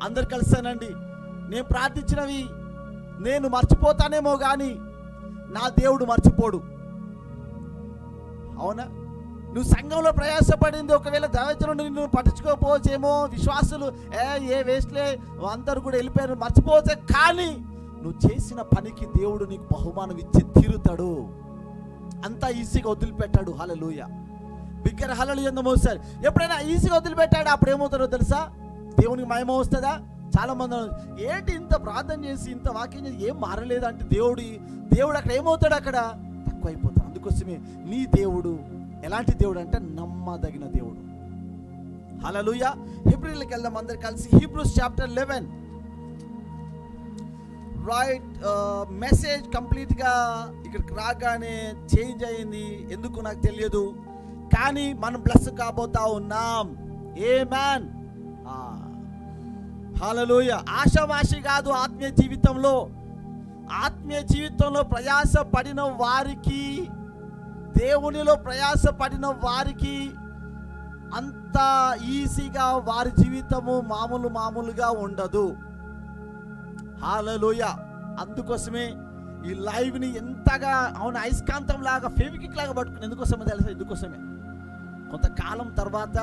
అందరు కలిసానండి. నేను ప్రార్థించినవి నేను మర్చిపోతానేమో కానీ నా దేవుడు మర్చిపోడు. అవునా? నువ్వు సంఘంలో ప్రయాసపడింది ఒకవేళ దైవజనుడు నిన్ను పట్టించుకోకపోవచ్చేమో, విశ్వాసులు ఏ వేస్ట్లే అందరూ కూడా వెళ్ళిపోయారు మర్చిపోవచ్చు, కానీ నువ్వు చేసిన పనికి దేవుడు నీకు బహుమానం ఇచ్చి తీరుతాడు. అంత ఈజీగా వదిలిపెట్టాడు. హల్లెలూయా. బిగ్గర హల్లెలూయా మోసారు. ఎప్పుడైనా ఈజీగా వదిలిపెట్టాడు అప్పుడు ఏమవుతారో తెలుసా? దేవునికి మహిమ వస్తుందా? చాలా మంది ఏంటి ఇంత ప్రార్థన చేసి ఇంత వాక్యం చేసి ఏం మారలేదంటే దేవుడు అక్కడ ఏమవుతాడు? అక్కడ తక్కువ అయిపోతాడు. అందుకోసమే నీ దేవుడు ఎలాంటి దేవుడు అంటే నమ్మదగిన దేవుడు. హల్లెలూయా. హెబ్రీయులకు వెళ్దాం అందరు కలిసి. Hebrews chapter 11 right. మెసేజ్ కంప్లీట్గా ఇక్కడికి రాగానే చేంజ్ అయింది, ఎందుకు నాకు తెలియదు, కానీ మనం బ్లెస్ కాబోతా ఉన్నాం. ఆమేన్. హల్లెలూయా. ఆశావాషి కాదు. ఆత్మీయ జీవితంలో ప్రయాసపడిన వారికి, దేవునిలో ప్రయాసపడిన వారికి అంత ఈజీగా వారి జీవితము మామూలుగా ఉండదు. హల్లెలూయా. అందుకోసమే ఈ లైవ్ని ఎంతగా అయస్కాంతం లాగా ఫెవికిక్ లాగా పట్టుకుని, ఎందుకోసమే తెలుసా? ఇందుకోసమే కొంతకాలం తర్వాత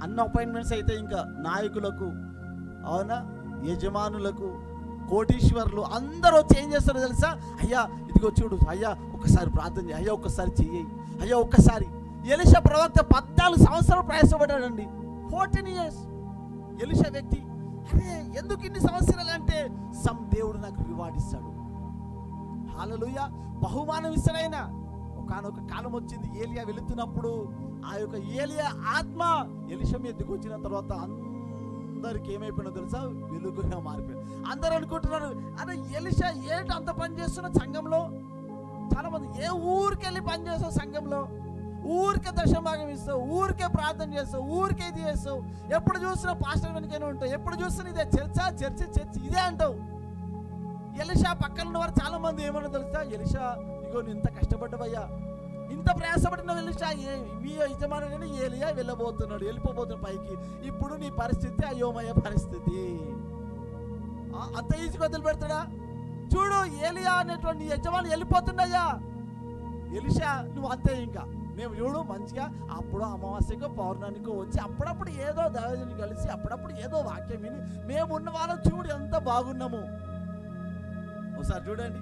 అన్న అపాయింట్మెంట్స్ అయితే ఇంకా నాయకులకు, యజమానులకు, కోటీశ్వర్లు అందరూ వచ్చి ఏం చేస్తారో తెలుసా? అయ్యా ఇదిగో చూడు, అయ్యా ఒక్కసారి ప్రార్థన చేయి, అయ్యా ఒక్కసారి చెయ్యి, అయ్యా ఒక్కసారి. ఎలీషా ప్రవక్త 14 సంవత్సరాలు ప్రయాసపడ్డాడండి. 14 years ఎలీషా వ్యక్తి. అరే ఎందుకు ఇన్ని సంవత్సరాలు అంటే దేవుడు నాకు రివార్డ్ ఇస్తాడు. హల్లెలూయా. బహుమానం ఇస్తాడైనా. ఒకానొక కాలం వచ్చింది, ఏలియా వెళుతున్నప్పుడు ఆ యొక్క ఏలియా ఆత్మ ఎలీషా మీద దిగొచ్చిన తర్వాత అందరికి ఏమైపోయినా తెలుసా? వెలుగుగా మారిపోయాడు. అందరూ అనుకుంటున్నారు, అరే ఎలీషా ఏంటి అంత పని చేస్తున్న సంఘంలో? చాలా మంది ఏ ఊరికెళ్ళి పని చేస్తావు సంఘంలో, ఊరికే దశభాగం ఇస్తావు, ఊరికే ప్రార్థన చేస్తావు, ఊరికే ఇది చేస్తావు, ఎప్పుడు చూసినా పాస్టర్ వెనుకనే ఉంటావు, ఎప్పుడు చూసినా ఇదే చర్చ ఇదే అంటావు. ఎలీషా పక్కన ఉన్నవారు చాలా మంది ఏమన్నా తెలుసా? ఎలీషా ఇగో నువ్వు ఇంత కష్టపడ్డవయ్యా, ఇంత ప్రయాసపడిన ఎలీషా, మీ యజమానుడైన ఏలియా వెళ్ళిపోతున్నాడు పైకి, ఇప్పుడు నీ పరిస్థితి అయోమయ పరిస్థితి. అంత ఈజీగా వదిలిపెడతాడా? చూడు ఏలియా అనేటువంటి యజమాని వెళ్ళిపోతున్నాయ్యా, ఎలీషా నువ్వు అంతే, ఇంకా మేము చూడు మంచిగా అప్పుడు అమావాస్యకో పౌర్ణమికో వచ్చి అప్పుడప్పుడు ఏదో దైవజనుని కలిసి అప్పుడప్పుడు ఏదో వాక్యం విని మేము ఉన్న వాళ్ళం చూడు ఎంత బాగున్నాము. ఒకసారి చూడండి,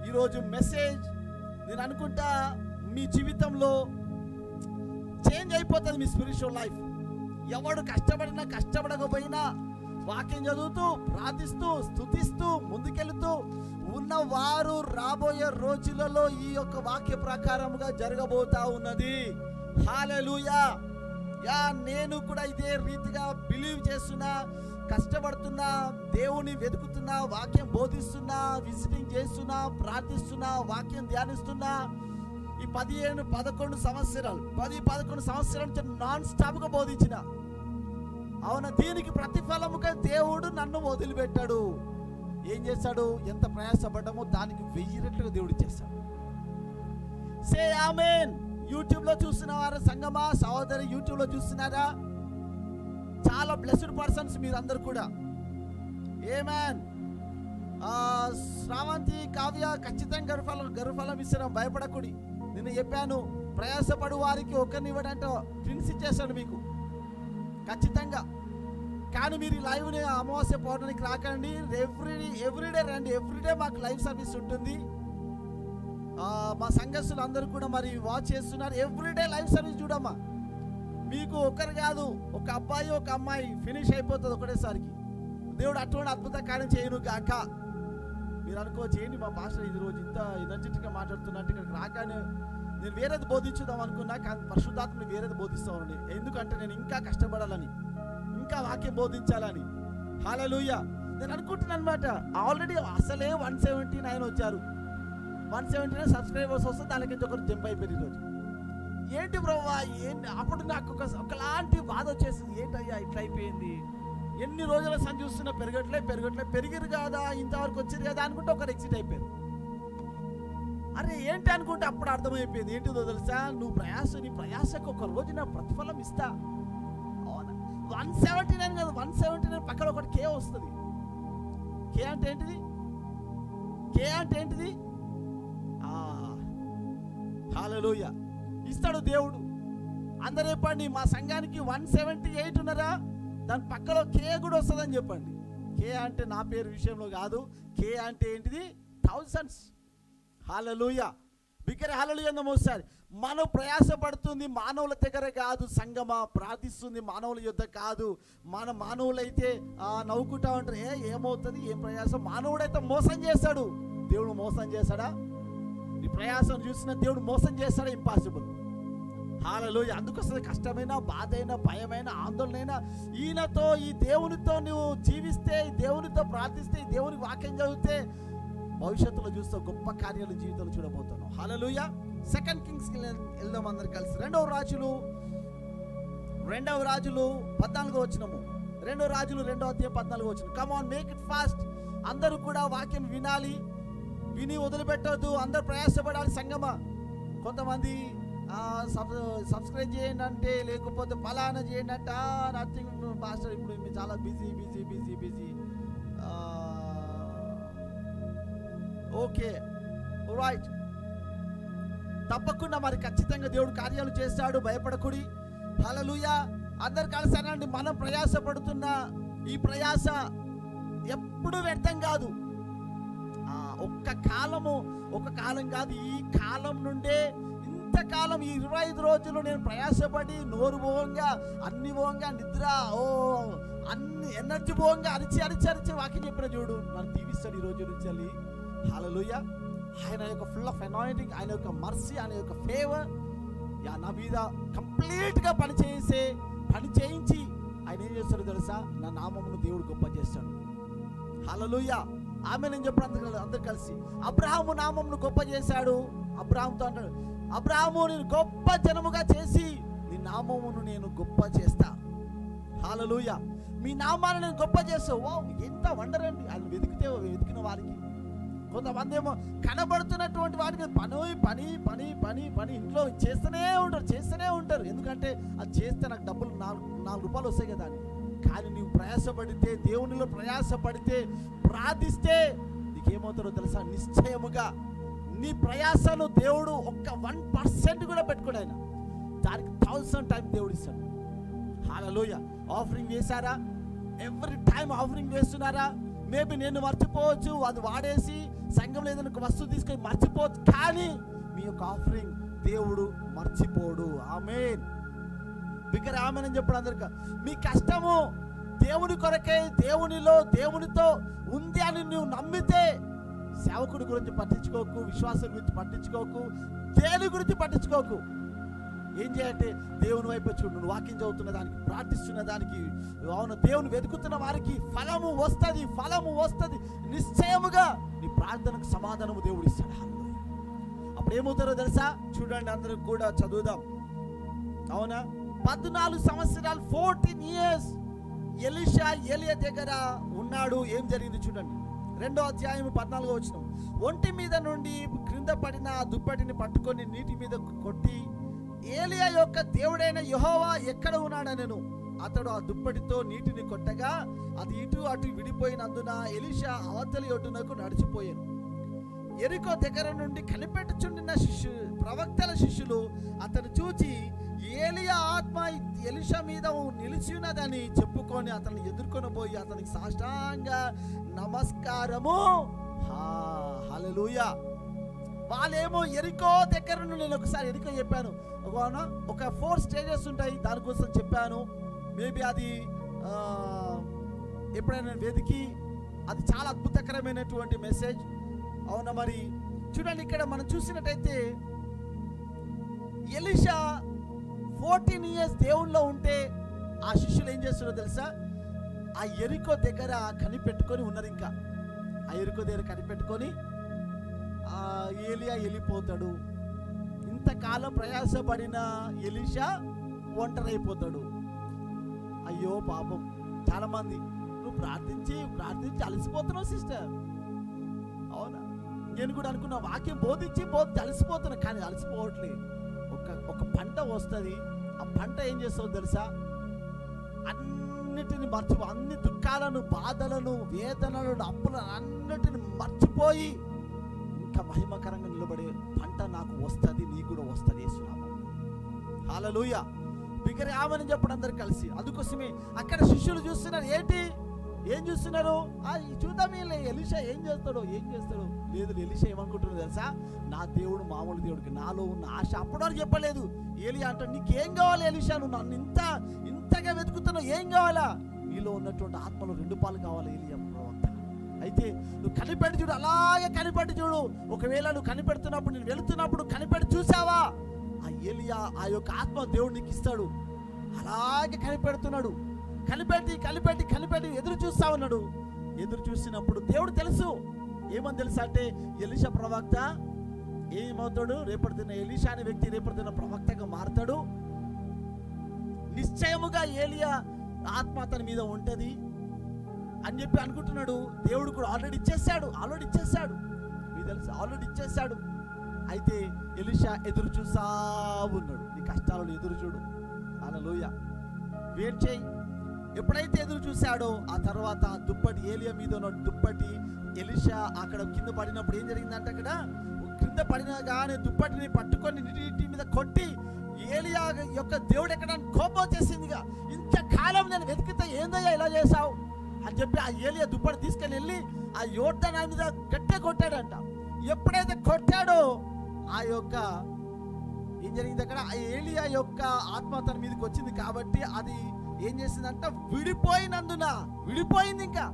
ఈరోజు మెసేజ్ నేను అనుకుంటా మీ జీవితంలో చేంజ్ అయిపోతుంది, మీ స్పిరిచువల్ లైఫ్. ఎవడు కష్టపడినా కష్టపడకపోయినా వాక్యం చదువుతూ ప్రార్థిస్తూ స్తుతిస్తూ ముందుకెళ్తూ ఉన్నవారు రాబోయే రోజులలో ఈ యొక్క వాక్య ప్రకారముగా జరగబోతా ఉన్నది. హల్లెలూయా. నేను కూడా ఇదే రీతిగా బిలీవ్ చేస్తున్నా, కష్టపడుతున్నా, దేవుని వెతుకుతున్నా, వాక్యం బోధిస్తున్నా, విజిటింగ్ చేస్తున్నా, ప్రార్థిస్తున్నా, వాక్యం ధ్యానిస్తున్నా. ఈ 11 సంవత్సరాల నుంచి నాన్ స్టాప్గా బోధించిన. అవునా, దీనికి ప్రతిఫలముగా దేవుడు నన్ను వదిలిపెట్టాడు. ఏం చేశాడు? ఎంత ప్రయాసపడ్డామో దానికి 1000 రెట్లుగా దేవుడు చేశాడు. సే ఆమేన్. యూట్యూబ్లో చూస్తున్నవారు సంగమా సహోదరి, యూట్యూబ్లో చూస్తున్నారా? చాలా బ్లెస్డ్ పర్సన్స్ మీరందరూ కూడా. ఆమేన్. శ్రావంతి, కావ్య ఖచ్చితంగా గర్వఫలం ఇస్తాను, భయపడకుడి. నేను చెప్పాను, ప్రయాసపడు వారికి ఒకరిని ఇవ్వడంటే ట్విన్స్ ఇచ్చేస్తాడు మీకు ఖచ్చితంగా. కానీ మీరు ఈ లైవ్ని అమావాస్య పౌర్ణమికి రాకండి, ఎవ్రీడే రండి. ఎవ్రీడే మాకు లైవ్ సర్వీస్ ఉంటుంది. మా సంఘస్థులు అందరూ కూడా మరి వాచ్ చేస్తున్నారు. ఎవ్రీడే లైవ్ సర్వీస్ చూడమ్మా. మీకు ఒకరు కాదు, ఒక అబ్బాయి ఒక అమ్మాయి ఫినిష్ అయిపోతుంది ఒకటేసారికి. దేవుడు అటువంటి అద్భుత కార్యం చేయను గాక. మీరు అనుకోవచ్చు, ఏంటి మా పాస్టర్ ఇది రోజు ఇంత ఎనర్జెటిక్గా మాట్లాడుతున్నట్టు, ఇక్కడికి రాగానే నేను వేరేది బోధించుదాం అనుకున్నా, కానీ పరిశుద్ధాత్మని వేరేది బోధిస్తామండి. ఎందుకంటే నేను ఇంకా కష్టపడాలని, ఇంకా వాక్యం బోధించాలని. హల్లెలూయా. నేను అనుకుంటున్నాను అనమాట, ఆల్రెడీ అసలే 179 వచ్చారు, 179 సబ్స్క్రైబర్స్ వస్తే దానికి ఒకరు జంప్ అయిపోయారు ఈరోజు. ఏంటి బ్రోవా ఏంటి? అప్పుడు నాకు ఒకలాంటి బాధ వచ్చేసింది. ఏంటయ్యా ఇట్లా అయిపోయింది, ఎన్ని రోజుల సంచి చూస్తున్నా పెరిగిరు కదా, ఇంతవరకు వచ్చేది కదా అనుకుంటే ఒకరు ఎగ్జిట్ అయిపోయారు. అరే ఏంటి అనుకుంటే అప్పుడు అర్థమైపోయింది. ఏంటిదో తెలుసా? నీ ప్రయాసకు ఒక రోజు నా ప్రతిఫలం ఇస్తా. 179 కదా, 179 పక్కన ఒకటి కే వస్తుంది. కే అంటే ఏంటిది? హల్లెలూయా. ఇస్తాడు దేవుడు. అందరూ చెప్పండి, మా సంఘానికి 178 ఉన్నారా, దాని పక్కలో కే కూడా వస్తుందని చెప్పండి. కే అంటే నా పేరు విషయంలో కాదు, కే అంటే ఏంటిది? థౌజండ్స్. హల్లెలూయా. బిగ్గర హల్లెలూయా ఒకసారి. మనం ప్రయాసపడుతుంది మానవుల దగ్గర కాదు, సంగమా ప్రార్థిస్తుంది మానవుల యుద్ధ కాదు. మన మానవులైతే నవ్వుకుంటా ఉంటారు, ఏమవుతుంది, ఏం ప్రయాసం. మానవుడైతే మోసం చేస్తాడు, దేవుడు మోసం చేస్తాడా? నీ ప్రయాసం చూసిన దేవుడు మోసం చేస్తాడా? ఇంపాసిబుల్. హల్లెలూయా. అందుకోసం కష్టమైన, బాధైనా, భయమైన, ఆందోళనైనా ఈయనతో, ఈ దేవునితో నువ్వు జీవిస్తే, ఈ దేవునితో ప్రార్థిస్తే, ఈ దేవుని వాక్యం చదివితే భవిష్యత్తులో చూస్తే గొప్ప కార్యాలు జీవితంలో చూడబోతున్నాం. హల్లెలూయా. 2 Kings వెళ్దాం అందరు కలిసి. 2వ రాజులు 14వ వచనము. 2వ రాజులు 2వ అధ్యాయం 14వ వచనం. Come on, make it fast. అందరూ కూడా వాక్యం వినాలి, విని వదిలిపెట్టద్దు. అందరు ప్రయాసపడాలి సంగమా. కొంతమంది సబ్స్క్రైబ్ చేయండి అంటే, లేకపోతే ఫలానా చేయండి అంటే, నథింగ్ పాస్టర్ ఇప్పుడు మీరు చాలా బిజీ. ఓకే రైట్, తప్పకుండా మరి ఖచ్చితంగా దేవుడు కార్యాలు చేస్తాడు, భయపడకుడి. హల్లెలూయా. అందరు కలిసానండి. మనం ప్రయాసపడుతున్న ఈ ప్రయాస ఎప్పుడు వ్యర్థం కాదు. ఒక కాలం కాదు, ఈ కాలం నుండే ఇంతకాలం, ఈ 25 రోజులు నేను ప్రయాసపడి నోరు పోవంగా, అన్ని పోవంగా, నిద్ర అన్ని ఎనర్జీ పోవంగా అరిచి వాక్యం చెప్పిన చూడు, నన్ను దీవిస్తాడు ఈ రోజు నుంచి. హల్లెలూయా. ఆయన యొక్క ఫుల్ ఆఫ్ అనాయింటింగ్, ఆయన యొక్క మర్సీ, ఆయన యొక్క ఫేవర్ నా మీద కంప్లీట్గా పని చేయించి ఆయన ఏం చేస్తాడో తెలుసా? నా నామమును దేవుడు గొప్ప చేస్తాడు. హల్లెలూయా. ఆమె నేను చెప్పిన అందరు కలిసి, అబ్రహాము నామమును గొప్ప చేశాడు. అబ్రహాముతో అంటాడు, అబ్రహాము నేను గొప్ప జనముగా చేసి నీ నామమును నేను గొప్ప చేస్తా. హల్లెలూయా. మీ నామాన్ని నేను గొప్ప చేస్తావు. వావ్, ఎంత వండర్ అండి. ఆయన వెతికిన వారికి. కొంతమంది ఏమో కనబడుతున్నటువంటి వాటికి పని ఇంట్లో చేస్తూనే ఉంటారు. ఎందుకంటే అది చేస్తే నాకు డబ్బులు 4 రూపాయలు వస్తాయి కదా అని. కానీ నీవు ప్రయాసపడితే, దేవునిలో ప్రయాసపడితే, ప్రార్థిస్తే నీకేమవుతారో తెలుసా? నీ ప్రయాసను దేవుడు ఒక్క 1% కూడా పెట్టుకోడు ఆయన. దానికి 1000 టైం దేవుడు ఇస్తాడు. హల్లెలూయా. ఆఫరింగ్ వేశారా? ఎవ్రీ టైం ఆఫరింగ్ వేస్తున్నారా? మేబీ నేను మర్చిపోవచ్చు, అది వాడేసి సంఘంలో ఏదైనా ఒక వస్తువు తీసుకొని మర్చిపోవచ్చు, కానీ మీ యొక్క ఆఫరింగ్ దేవుడు మర్చిపోడు. ఆమేన్. బిగ్గర ఆమేన్ అని చెప్పడం అందరికీ. మీ కష్టము దేవుని కొరకే, దేవునితో ఉంది అని నువ్వు నమ్మితే సేవకుడి గురించి పట్టించుకోకు, విశ్వాసం గురించి పట్టించుకోకు, దేని గురించి పట్టించుకోకు. ఏం చేయాలంటే దేవుని వైపు చూడు. నువ్వు వాక్యం చదువుతున్న దానికి, ప్రార్థిస్తున్న దానికి, అవును దేవుని వెతుకుతున్న వారికి ఫలము వస్తుంది. నిశ్చయముగా నీ ప్రార్థనకు సమాధానము దేవుడు ఇస్తాడు. అప్పుడు ఏమవుతారో తెలుసా? చూడండి, అందరూ కూడా చదువుదాం. అవునా? 14 సంవత్సరాలు 14 years ఎలీషా ఏలియా దగ్గర ఉన్నాడు. ఏం జరిగింది చూడండి. 2వ అధ్యాయం 14వ వచనం. ఒంటి మీద నుండి క్రింద పడిన దుప్పటిని పట్టుకొని నీటి మీద కొట్టి, ఏలియా యొక్క దేవుడైన యెహోవా ఎక్కడ ఉన్నాడనెను. అతడు ఆ దుప్పటితో నీటిని కొట్టగా అది ఇటు అటు విడిపోయినందున ఎలీషా అవతలి ఒడ్డునకు నడిచిపోయాను. యెరికో దగ్గర నుండి కనిపెట్టుచుండిన ప్రవక్తల శిష్యులు అతను చూచి, ఏలియా ఆత్మ ఎలీషా మీద నిలిచి ఉన్నదని చెప్పుకొని అతన్ని ఎదుర్కొని పోయి అతనికి సాష్టాంగ నమస్కారము. హల్లెలూయా. వాళ్ళేమో ఎరికో దగ్గర నుండి, నేను ఒకసారి ఎరికో చెప్పాను, ఒక 4 స్టేజెస్ ఉంటాయి, దానికోసం చెప్పాను. మేబీ అది ఎప్పుడైనా వెతికి, అది చాలా అద్భుతకరమైనటువంటి మెసేజ్. అవునా? మరి చూడండి, ఇక్కడ మనం చూసినట్టయితే ఎలీషా 14 years దేవుళ్ళలో ఉంటే ఆ శిష్యులు ఏం చేస్తున్నారో తెలుసా? ఆ యెరికో దగ్గర కనిపెట్టుకొని ఉన్నారు. ఇంకా ఆ యెరికో దగ్గర కనిపెట్టుకొని ఏలియా వెళ్ళిపోతాడు. ఇంతకాలం ప్రయాసపడిన ఎలీషా ఒంటరైపోతాడు. అయ్యో పాపం. చాలా మంది, నువ్వు ప్రార్థించి అలసిపోతున్నావు సిస్టర్. అవునా? నేను కూడా అనుకున్నా, వాక్యం బోధించి అలసిపోతున్నా, కానీ అలసిపోవట్లేదు. ఒక పంట వస్తుంది. ఆ పంట ఏం చేస్తావు తెలుసా? అన్నిటిని అన్ని దుఃఖాలను, బాధలను, వేదనలను, అప్పులను అన్నిటిని మర్చిపోయి ఇంకా మహిమకరంగా నిలబడే పంట నాకు వస్తుంది, నీకు కూడా వస్తుంది యేసునామములో. హల్లెలూయా. బిగ్గర ఆమేన్ చెప్పండి అందరు కలిసి. అందుకోసమే అక్కడ శిష్యులు చూస్తున్నారు. ఏం చూస్తున్నారు? చూద్దాం ఎలీషా ఏం చేస్తాడో. లేదు, ఎలీషా ఏమనుకుంటున్నాడు తెలుసా? నా దేవుడు మామూలు దేవుడికి నాలో ఉన్న ఆశ అప్పటివరకు చెప్పలేదు. ఏలియా అంటాడు, నీకేం కావాలి ఎలీషా? నువ్వు నన్ను ఇంతగా వెతుకుతున్నావు, ఏం కావాలా? నీలో ఉన్నటువంటి ఆత్మలో 2 పాలు కావాలి ఏలియా ప్రవక్త. అయితే నువ్వు కనిపెట్టి చూడు, అలాగే కనిపెట్టి చూడు. ఒకవేళ నువ్వు కనిపెడుతున్నప్పుడు, నేను వెళుతున్నప్పుడు కనిపెట్టి చూసావా, ఆ ఏలియా ఆ యొక్క ఆత్మ దేవుడు నీకు ఇస్తాడు. అలాగే కనిపెడుతున్నాడు. కనిపెట్టి ఎదురు చూస్తా ఉన్నాడు. ఎదురు చూసినప్పుడు దేవుడు తెలుసు. ఏమని తెలుసా అంటే, ఎలీషా ప్రవక్త ఏమవుతాడు? రేపడుతున్న ఎలీషా అనే వ్యక్తి రేపడుతున్న ప్రవక్తగా మారుతాడు. నిశ్చయముగా ఏలియా ఆత్మ అతని మీద ఉంటది అని చెప్పి అనుకుంటున్నాడు. దేవుడు కూడా ఆల్రెడీ ఇచ్చేసాడు. మీకు తెలుసు, ఆల్రెడీ ఇచ్చేసాడు. అయితే ఎలీషా ఎదురు చూసా ఉన్నాడు. నీ కష్టాలను ఎదురు చూడు. హల్లెలూయా. వెయిట్ చేయి. ఎప్పుడైతే ఎదురు చూశాడో ఆ తర్వాత దుప్పటి, ఏలియా మీద ఉన్న దుప్పటి ఎలీషా అక్కడ కింద పడినప్పుడు ఏం జరిగిందంటే, అక్కడ కింద పడినగానే దుప్పటిని పట్టుకొని నీటి మీద కొట్టి, ఏలియా యొక్క దేవుడు ఎక్కడ కోపం వచ్చేసిందిగా. ఇంతకాలం నేను వెతికితే ఏందయ్యా ఇలా చేశావు అని చెప్పి ఆ ఏలియా దుప్పటి తీసుకెళ్ళి వెళ్ళి ఆ యోర్దాను ఆయన మీద గట్టిగా కొట్టాడంట. ఎప్పుడైతే కొట్టాడో ఆ యొక్క ఏం జరిగింది అక్కడ, ఆ ఏలియా యొక్క ఆత్మ తన మీదకి వచ్చింది. కాబట్టి అది ఏం చేసిందంట, విడిపోయింది. ఇంకా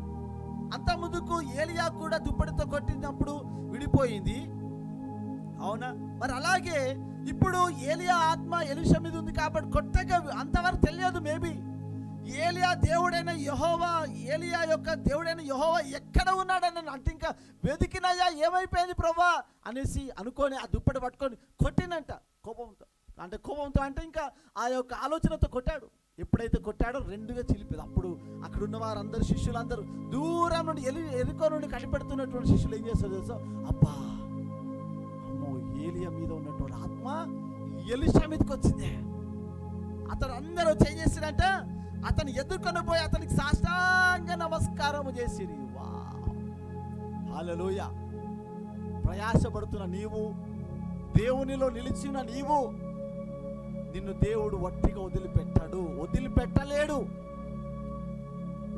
అంత ముందుకు ఏలియా కూడా దుప్పటితో కొట్టినప్పుడు విడిపోయింది. అవునా? మరి అలాగే ఇప్పుడు ఏలియా ఆత్మ ఎలీషా మీద ఉంది కాబట్టి కొట్టగా అంతవరకు తెలియదు. మేబీ ఏలియా దేవుడైన యెహోవా, ఏలియా యొక్క దేవుడైన యెహోవా ఎక్కడ ఉన్నాడని అంటే, ఇంకా వెతికినయ్యా ఏమైపోయింది ప్రభా అనేసి అనుకొని ఆ దుప్పటి పట్టుకొని కొట్టినంట కోపంతో. అంటే ఇంకా ఆ యొక్క ఆలోచనతో కొట్టాడు. ఎప్పుడైతే కొట్టాడో 2గా చిలిపేది. అప్పుడు అక్కడ ఉన్న వారందరూ, శిష్యులందరూ దూరం నుండి ఎరికో నుండి కనిపెడుతున్నటువంటి శిష్యులు ఏం చేస్తారు తెలుసా? అబ్బా, అమ్మో, ఏలియా మీద ఉన్నటువంటి ఆత్మ ఎలీషా మీదకి వచ్చింది. అతను అందరూ వచ్చి ఏం చేసిరంట, అతను ఎదుర్కొని పోయి అతనికి సాష్టాంగ నమస్కారం చేసిరి. వావ్, హల్లెలూయా. ప్రయాసపడుతున్న నీవు, దేవునిలో నిలిచిన నీవు, నిన్ను దేవుడు వట్టిగా వదిలిపెట్టాడు, వదిలిపెట్టలేడు,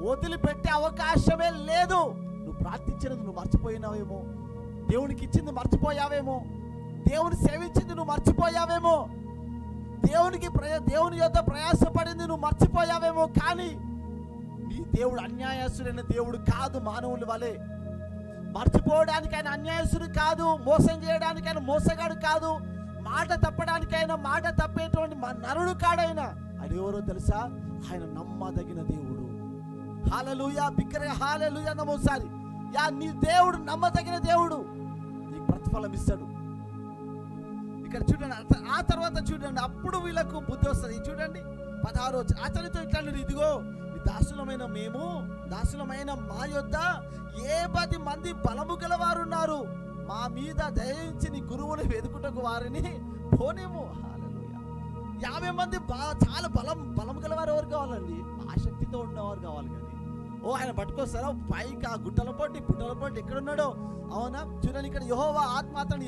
వదిలిపెట్టే అవకాశమే లేదు. నువ్వు ప్రార్థించినది నువ్వు మర్చిపోయినావేమో, దేవునికి ఇచ్చింది మర్చిపోయావేమో, దేవుని సేవించింది నువ్వు మర్చిపోయావేమో, దేవుని యొద్ద ప్రయాసపడింది నువ్వు మర్చిపోయావేమో. కానీ నీ దేవుడు అన్యాయస్తుడైన దేవుడు కాదు. మానవుల వలె మర్చిపోవడానికి ఆయన అన్యాయస్తుడు కాదు, మోసం చేయడానికి ఆయన మోసగాడు కాదు, మాట తప్పడానికైనా మాట తప్పేటువంటి నరుడు కాడైనా. ఆయన ఎవరో తెలుసా? ఆయన నమ్మదగిన దేవుడు. హల్లెలూయా, బిగ్గరగా హల్లెలూయా నమోసారి. నీ దేవుడు నమ్మదగిన దేవుడు, నీకు ప్రతిఫలం ఇస్తాడు. ఇక్కడ చూడండి, ఆ తర్వాత చూడండి, అప్పుడు వీళ్ళకు బుద్ధి వస్తుంది. చూడండి 16 అతనితో ఇట్లా, ఇదిగో దాసులమైన మేము, దాసులమైన మా యొద్ద 10 మంది బలము గలవారు ఉన్నారు, మా మీద దయించి నీ గురువుని వెతుకుటకు వారిని పోనేమో. హల్లెలూయా. 50 మంది చాలా బలము గలవారు ఎవరు కావాలండి? ఆసక్తితో ఉన్నవారు కావాలి. కానీ ఆయన పట్టుకొస్తారా పైకి ఆ గుట్టల పొట్టి ఎక్కడున్నాడో? అవునా, చూడండి ఇక్కడ యెహోవా ఆత్మ అతను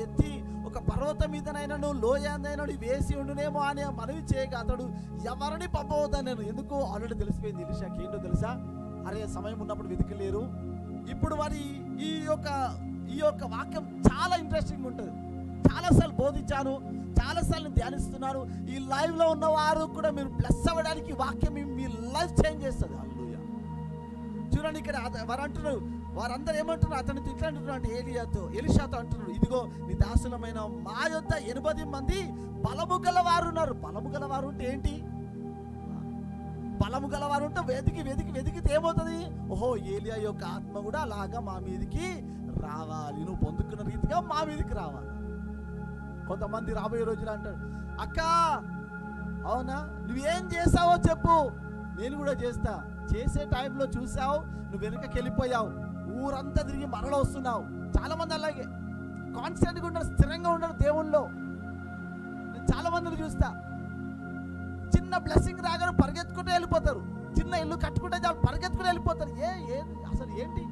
ఎత్తి ఒక పర్వతం మీదనైనాను లోయందైనాడు వేసి ఉండునేమో అని మనవి చేయగా అతడు ఎవరిని పంపవద్దని నేను. ఎందుకు? ఆల్రెడీ తెలిసిపోయింది ఎలీషాకి. ఏంటో తెలుసా? అరే సమయం ఉన్నప్పుడు వెతికలేరు. ఇప్పుడు మరి ఈ యొక్క వాక్యం చాలా ఇంట్రెస్టింగ్ ఉంటుంది. చాలాసార్లు బోధించాను, చాలాసార్లు ధ్యానిస్తున్నాను. ఈ లైవ్ లో ఉన్న వారు కూడా మీరు బ్లెస్ అవ్వడానికి వాక్యం మీ లైఫ్ చేంజ్ చేస్తుంది. హల్లెలూయా. చూడండి ఇక్కడ వారు అంటున్నారు, వారందరూ ఏమంటున్నారు? అతనితో ఇట్లా అంటున్నారు అంటే ఎలీషాతో అంటున్నారు, ఇదిగో నీ దాసులమైన మా యొద్ద 80 మంది బలము గలవారు ఉన్నారు. బలము గలవారు అంటే ఏంటి? బలము గలవారు ఉంటే వెతికితే ఏమవుతుంది? ఓహో, ఏలియా యొక్క ఆత్మ కూడా అలాగా మా మీదికి రావాలి, నువ్వు పొందుకున్న రీతిగా మా మీదికి రావాలి. కొంతమంది రాబోయే రోజులు అంటారు, అక్క అవునా నువ్వేం చేసావో చెప్పు, నేను కూడా చేస్తా. చేసే టైంలో చూసావు, నువ్వు వెనుకకి వెళ్ళిపోయావు, ఊరంతా తిరిగి మరల వస్తున్నావు. చాలా మంది అలాగే కాన్స్టెంట్గా ఉండరు, స్థిరంగా ఉండరు దేవుల్లో. నేను చాలా మందిని చూస్తా, చిన్న బ్లెస్సింగ్ రాగానే పరిగెత్తుకుంటూ వెళ్ళిపోతారు. చిన్న ఇల్లు కట్టుకుంటే చాలు పరిగెత్తుకుని వెళ్ళిపోతారు. అసలు ఏంటి?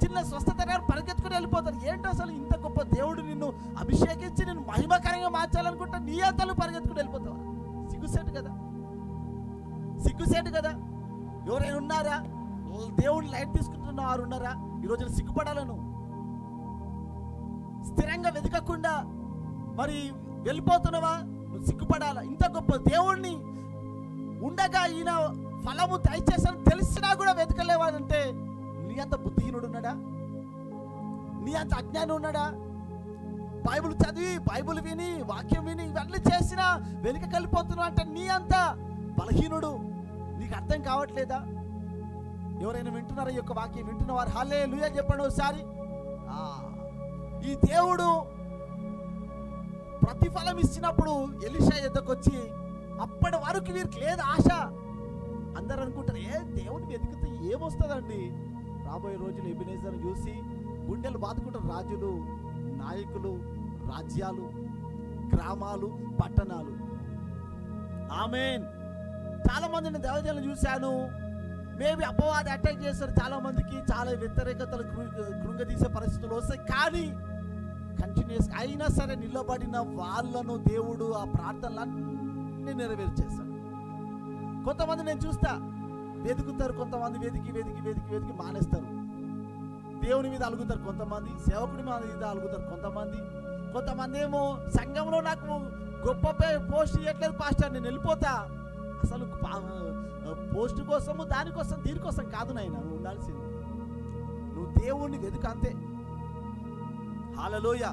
చిన్న స్వస్థత పరిగెత్తుకుని వెళ్ళిపోతారు. ఏంటి అసలు? ఇంత గొప్ప దేవుడు నిన్ను అభిషేకించి నిన్ను మహిమకరంగా మార్చాలనుకుంటా నీ అంతలు పరిగెత్తుకుని వెళ్ళిపోతావా? సిగ్గుసేటు కదా. ఎవరైనా ఉన్నారా దేవుడిని లైట్ తీసుకుంటున్న వారు ఉన్నారా? ఈ రోజున సిగ్గుపడాలను స్థిరంగా వెతకకుండా మరి వెళ్ళిపోతున్నావా? నువ్వు సిగ్గుపడాలా. ఇంత గొప్ప దేవుణ్ణి ఉండగా ఈయన ఫలము దయచేసని తెలిసినా కూడా వెతకలేవాడంటే నీ అంత బుద్ధిహీనుడు ఉన్నాడా? నీ అంత అజ్ఞానం ఉన్నాడా? బైబిల్ చదివి, బైబిల్ విని, వాక్యం విని ఇవన్నీ చేసినా వెనుక వెళ్ళిపోతున్నావు అంటే నీ అంత బలహీనుడు. నీకు అర్థం కావట్లేదా? ఎవరైనా వింటున్నారా? ఈ యొక్క వాక్యం వింటున్నవారు హల్లెలూయా చెప్పండి ఒకసారి. ఈ దేవుడు ప్రతిఫలం ఇచ్చినప్పుడు ఎలీషా ఎద్దకు వచ్చి, అప్పటి వరకు వీరికి లేదు ఆశ. అందరూ అనుకుంటారు, దేవుని వెతికితే ఏమొస్తుందండి? రాబోయే రోజులు ఎబెనేజర్ని చూసి గుండెలు బాదుకుంటారు. రాజులు, నాయకులు, రాజ్యాలు, గ్రామాలు, పట్టణాలు. ఆమేన్. చాలా మందిని దేవజనులు చూశాను. మేబీ అపవాది అటాక్ చేస్తారు, చాలా మందికి చాలా వ్యతిరేకతలు కృంగదీసే పరిస్థితులు వస్తాయి. కానీ కంటిన్యూస్ అయినా సరే నిలబడిన వాళ్ళను దేవుడు ఆ ప్రార్థనలన్నీ నెరవేర్చేస్తాడు. కొంతమంది నేను చూస్తా వెతుకుతారు, కొంతమంది వెతికి మానేస్తారు. దేవుని మీద అలుగుతారు, కొంతమంది సేవకుడి మీద అలుగుతారు, కొంతమంది ఏమో సంఘంలో నాకు గొప్ప పోస్ట్ ఇవ్వట్లేదు పాస్టర్, నేను వెళ్ళిపోతా. అసలు పోస్ట్ కోసము దానికోసం దీనికోసం కాదు నాయన, నువ్వు ఉండాల్సింది నువ్వు దేవుణ్ణి వెతుకు అంతే. హల్లెలూయా.